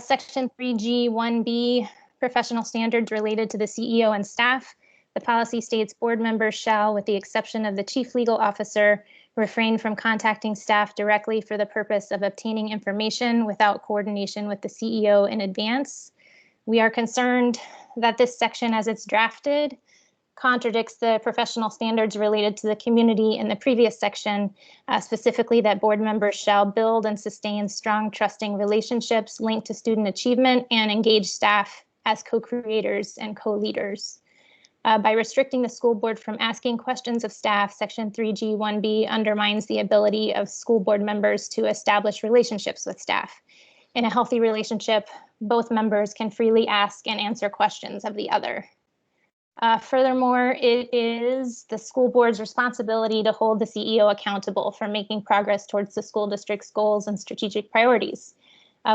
Section 3G 1B, professional standards related to the CEO and staff. The policy states board members shall, with the exception of the chief legal officer, refrain from contacting staff directly for the purpose of obtaining information without coordination with the CEO in advance. We are concerned that this section, as it's drafted, contradicts the professional standards related to the community in the previous section, specifically that board members shall build and sustain strong, trusting relationships linked to student achievement and engage staff as co-creators and co-leaders. By restricting the school board from asking questions of staff, Section 3G1B undermines the ability of school board members to establish relationships with staff. In a healthy relationship, both members can freely ask and answer questions of the other. Furthermore, it is the school board's responsibility to hold the CEO accountable for making progress towards the school district's goals and strategic priorities.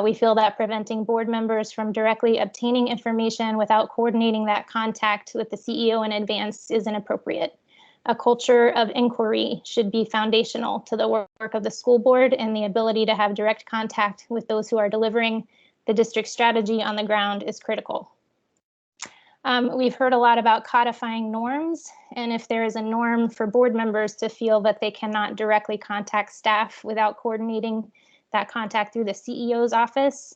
We feel that preventing board members from directly obtaining information without coordinating that contact with the CEO in advance is inappropriate. A culture of inquiry should be foundational to the work of the school board, and the ability to have direct contact with those who are delivering the district strategy on the ground is critical. We've heard a lot about codifying norms, and if there is a norm for board members to feel that they cannot directly contact staff without coordinating that contact through the CEO's office,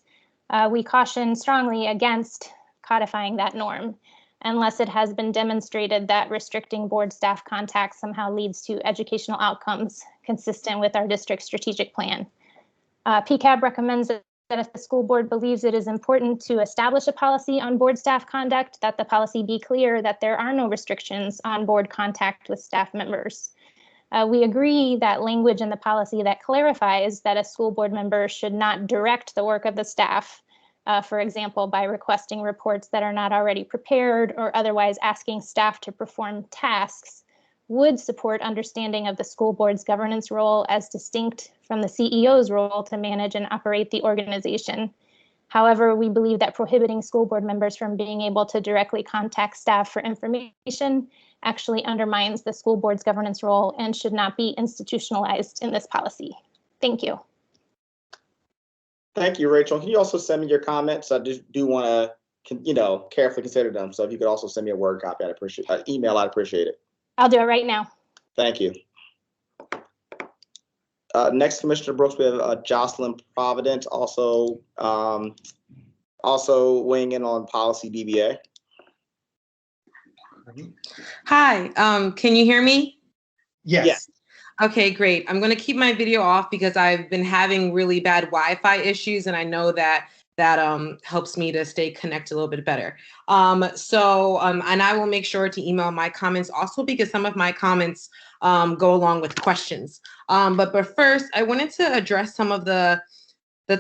we caution strongly against codifying that norm unless it has been demonstrated that restricting board staff contact somehow leads to educational outcomes consistent with our district strategic plan. PCAB recommends that if the school board believes it is important to establish a policy on board staff conduct, that the policy be clear that there are no restrictions on board contact with staff members. We agree that language in the policy that clarifies that a school board member should not direct the work of the staff, for example, by requesting reports that are not already prepared or otherwise asking staff to perform tasks, would support understanding of the school board's governance role as distinct from the CEO's role to manage and operate the organization. However, we believe that prohibiting school board members from being able to directly contact staff for information actually undermines the school board's governance role and should not be institutionalized in this policy. Thank you.
Thank you, Rachel. Can you also send me your comments? I just do want to, carefully consider them. So if you could also send me a Word copy, I'd appreciate email. I'd appreciate it.
I'll do it right now.
Thank you. Next, Commissioner Brooks, we have Jocelyn Providence, also weighing in on policy BBA.
Hi, can you hear me?
Yes.
Okay, great. I'm going to keep my video off because I've been having really bad Wi-Fi issues, and I know that helps me to stay connected a little bit better. And I will make sure to email my comments also, because some of my comments go along with questions. But first, I wanted to address some of the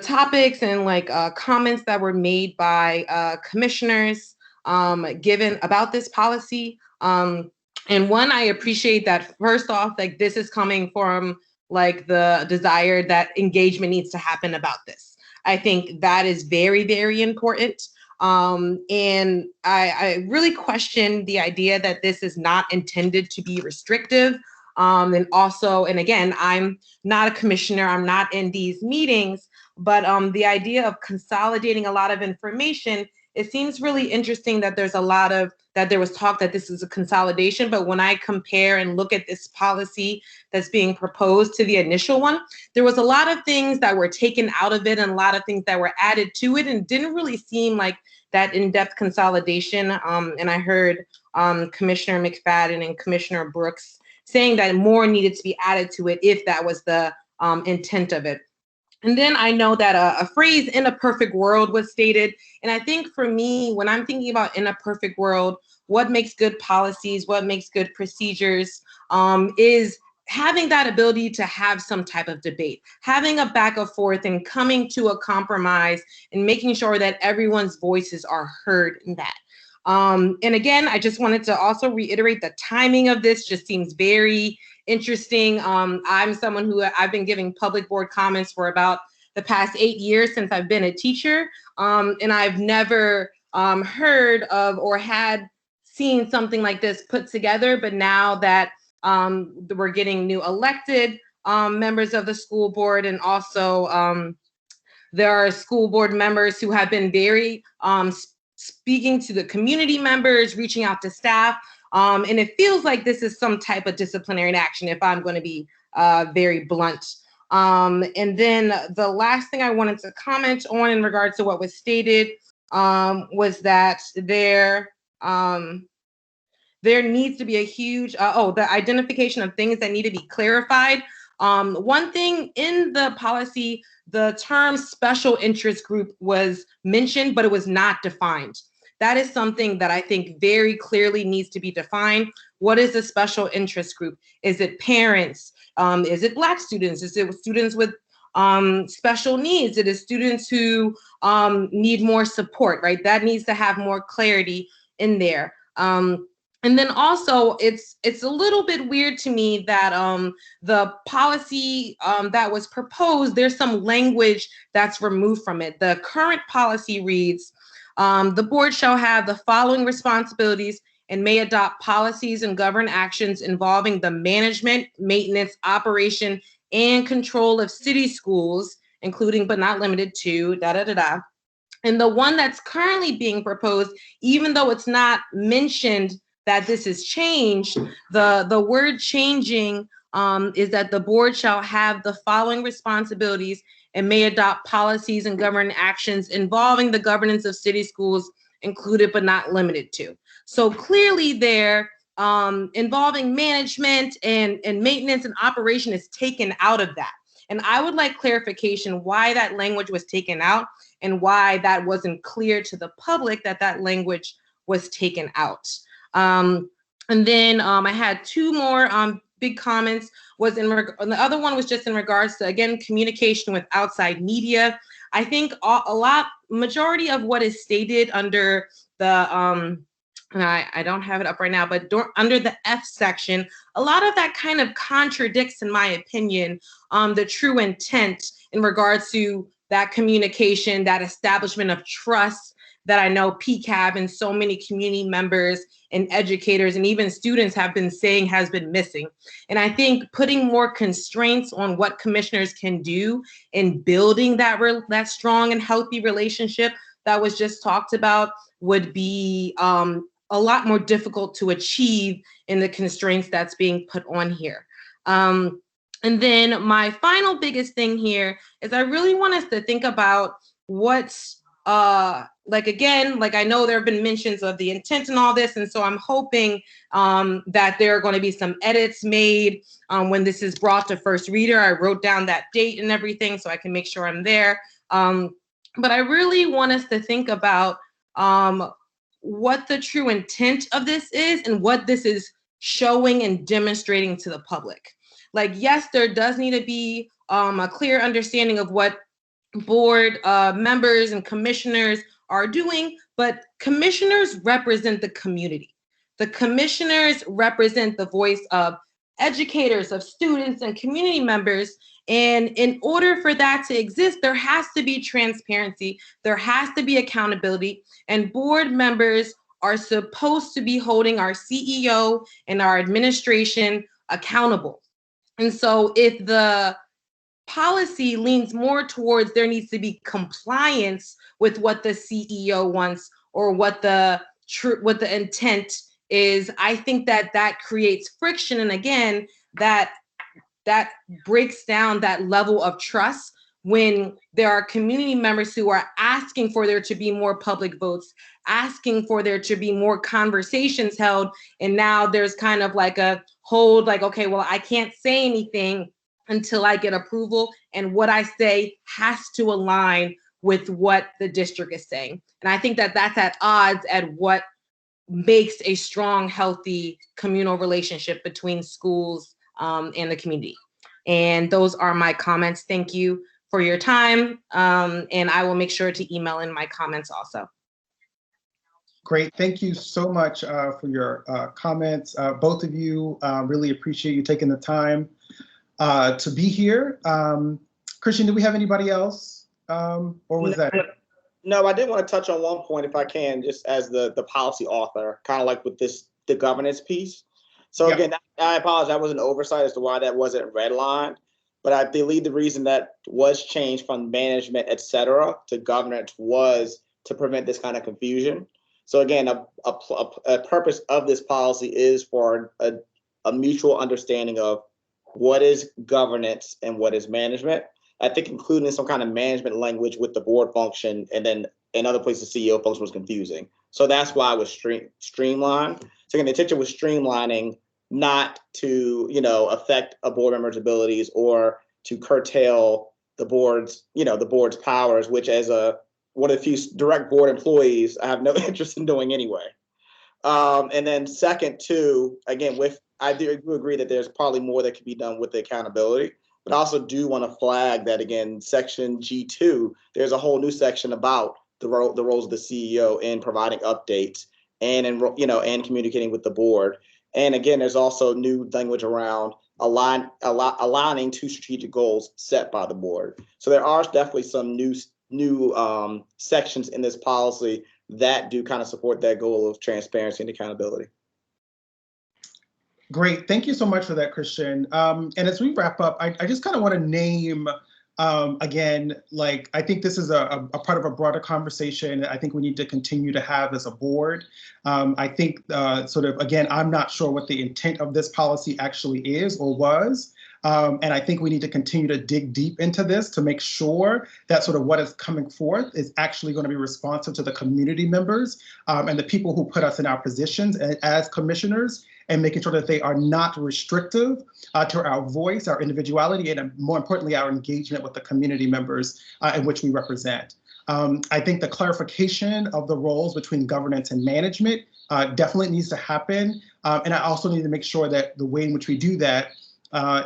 topics and comments that were made by commissioners given about this policy. And one, I appreciate that first off, this is coming from the desire that engagement needs to happen about this. I think that is very, very important. And I really question the idea that this is not intended to be restrictive. And again, I'm not a commissioner, I'm not in these meetings, but the idea of consolidating a lot of information, it seems really interesting that there was talk that this is a consolidation, but when I compare and look at this policy that's being proposed to the initial one, there was a lot of things that were taken out of it and a lot of things that were added to it, and didn't really seem like that in-depth consolidation. And I heard Commissioner McFadden and Commissioner Brooks saying that more needed to be added to it if that was the intent of it. And then I know that a phrase, "in a perfect world," was stated. And I think for me, when I'm thinking about in a perfect world, what makes good policies, what makes good procedures, is having that ability to have some type of debate, having a back and forth and coming to a compromise and making sure that everyone's voices are heard in that. And again, I just wanted to also reiterate the timing of this just seems very interesting. I'm someone who I've been giving public board comments for about the past 8 years since I've been a teacher. And I've never heard of or had seen something like this put together. But now that we're getting new elected members of the school board, and also there are school board members who have been very speaking to the community members, reaching out to staff. And it feels like this is some type of disciplinary action, if I'm going to be very blunt. And then the last thing I wanted to comment on in regards to what was stated was that there needs to be a huge, the identification of things that need to be clarified. One thing in the policy, the term special interest group was mentioned, but it was not defined. That is something that I think very clearly needs to be defined. What is a special interest group? Is it parents? Is it Black students? Is it students with special needs? It is students who need more support, right? That needs to have more clarity in there. And then also, it's a little bit weird to me that the policy that was proposed, there's some language that's removed from it. The current policy reads, the board shall have the following responsibilities and may adopt policies and govern actions involving the management, maintenance, operation, and control of city schools, including but not limited to, And the one that's currently being proposed, even though it's not mentioned that this is changed, the word changing is that the board shall have the following responsibilities and may adopt policies and govern actions involving the governance of city schools, included but not limited to. So clearly there, involving management and maintenance and operation is taken out of that. And I would like clarification why that language was taken out and why that wasn't clear to the public that that language was taken out. And then I had two more big comments. The other one was just in regards to, again, communication with outside media. I think majority of what is stated under the, I don't have it up right now, but under the F section, a lot of that kind of contradicts, in my opinion, the true intent in regards to that communication, that establishment of trust that I know PCAB and so many community members and educators and even students have been saying has been missing. And I think putting more constraints on what commissioners can do in building that strong and healthy relationship that was just talked about would be a lot more difficult to achieve in the constraints that's being put on here. And then my final biggest thing here is I really want us to think about what's, I know there have been mentions of the intent and all this, and so I'm hoping that there are going to be some edits made when this is brought to first reader. I wrote down that date and everything so I can make sure I'm there. But I really want us to think about what the true intent of this is and what this is showing and demonstrating to the public. Like, yes, there does need to be a clear understanding of what board members and commissioners are doing, but commissioners represent the community. The commissioners represent the voice of educators, of students, and community members. And in order for that to exist, there has to be transparency, there has to be accountability, and board members are supposed to be holding our CEO and our administration accountable. And so if the policy leans more towards there needs to be compliance with what the CEO wants or what the intent is, I think that creates friction. And again, that breaks down that level of trust when there are community members who are asking for there to be more public votes, asking for there to be more conversations held. And now there's kind of like a hold, like, okay, well, I can't say anything until I get approval, and what I say has to align with what the district is saying. And I think that that's at odds at what makes a strong, healthy communal relationship between schools and the community. And those are my comments. Thank you for your time. And I will make sure to email in my comments also.
Great, thank you so much for your comments. Both of you, really appreciate you taking the time to be here. Christian, do we have anybody else? Or was that?
No, I did want to touch on one point if I can, just as the policy author, kind of like with the governance piece. So
Yeah.
again, I apologize, that was an oversight as to why that wasn't redlined, but I believe the reason that was changed from management, et cetera, to governance was to prevent this kind of confusion. So again, a purpose of this policy is for a mutual understanding of what is governance and what is management. I think including some kind of management language with the board function and then in other places CEO function was confusing. So that's why I was streamlined. So again, the intention was streamlining, not to, affect a board member's abilities or to curtail the board's, the board's powers, which as one of the few direct board employees, I have no interest in doing anyway. And then second, too, again, I do agree that there's probably more that can be done with the accountability, but I also do want to flag that, again, section G2, there's a whole new section about the roles of the CEO in providing updates and and communicating with the board. And again, there's also new language around aligning to strategic goals set by the board. So there are definitely some new sections in this policy that do kind of support that goal of transparency and accountability.
Great, thank you so much for that, Christian. And as we wrap up, I just kind of want to name, again, like, I think this is a part of a broader conversation that I think we need to continue to have as a board. I think again, I'm not sure what the intent of this policy actually is or was. And I think we need to continue to dig deep into this to make sure that sort of what is coming forth is actually going to be responsive to the community members and the people who put us in our positions as commissioners, and making sure that they are not restrictive to our voice, our individuality, and more importantly, our engagement with the community members in which we represent. I think the clarification of the roles between governance and management definitely needs to happen. And I also need to make sure that the way in which we do that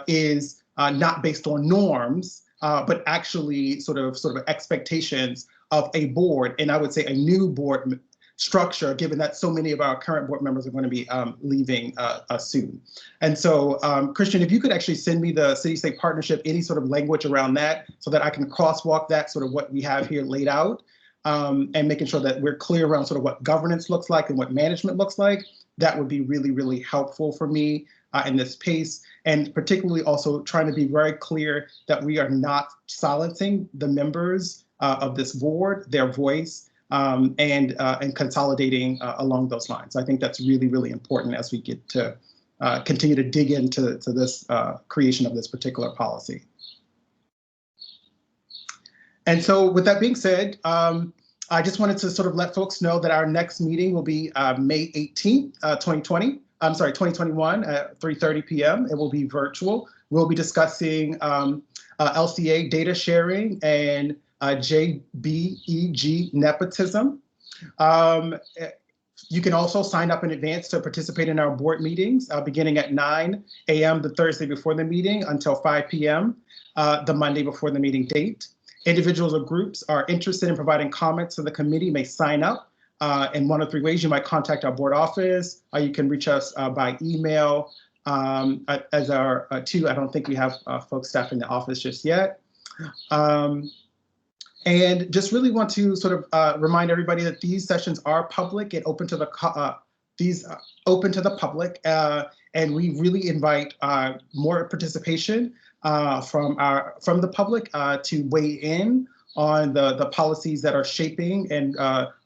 is not based on norms, but actually sort of expectations of a board, and I would say a new board structure, given that so many of our current board members are going to be leaving soon. And so, Christian, if you could actually send me the city-state partnership, any sort of language around that, so that I can crosswalk that sort of what we have here laid out, and making sure that we're clear around sort of what governance looks like and what management looks like, that would be really, really helpful for me in this pace. And particularly also trying to be very clear that we are not silencing the members of this board, their voice, and consolidating along those lines. I think that's really, really important as we get to continue to dig into this creation of this particular policy. And so with that being said, I just wanted to sort of let folks know that our next meeting will be May 18th, 2021 at 3:30 p.m. It will be virtual. We'll be discussing LCA data sharing and JBEG nepotism. You can also sign up in advance to participate in our board meetings beginning at 9 a.m. the Thursday before the meeting until 5 p.m. The Monday before the meeting date. Individuals or groups are interested in providing comments to the committee may sign up in one of three ways. You might contact our board office, or you can reach us by email. As our I don't think we have folks staff in the office just yet. And just really want to sort of remind everybody that these sessions are public and open to the public, and we really invite more participation from the public to weigh in on the policies that are shaping and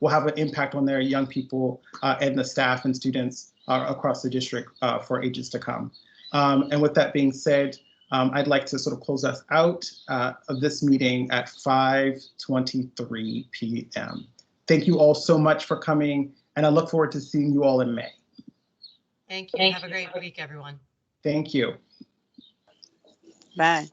will have an impact on their young people and the staff and students across the district for ages to come. And with that being said, I'd like to sort of close us out of this meeting at 5:23 p.m. Thank you all so much for coming, and I look forward to seeing you all in May.
Thank you. Have a great week, everyone.
Thank you.
Bye.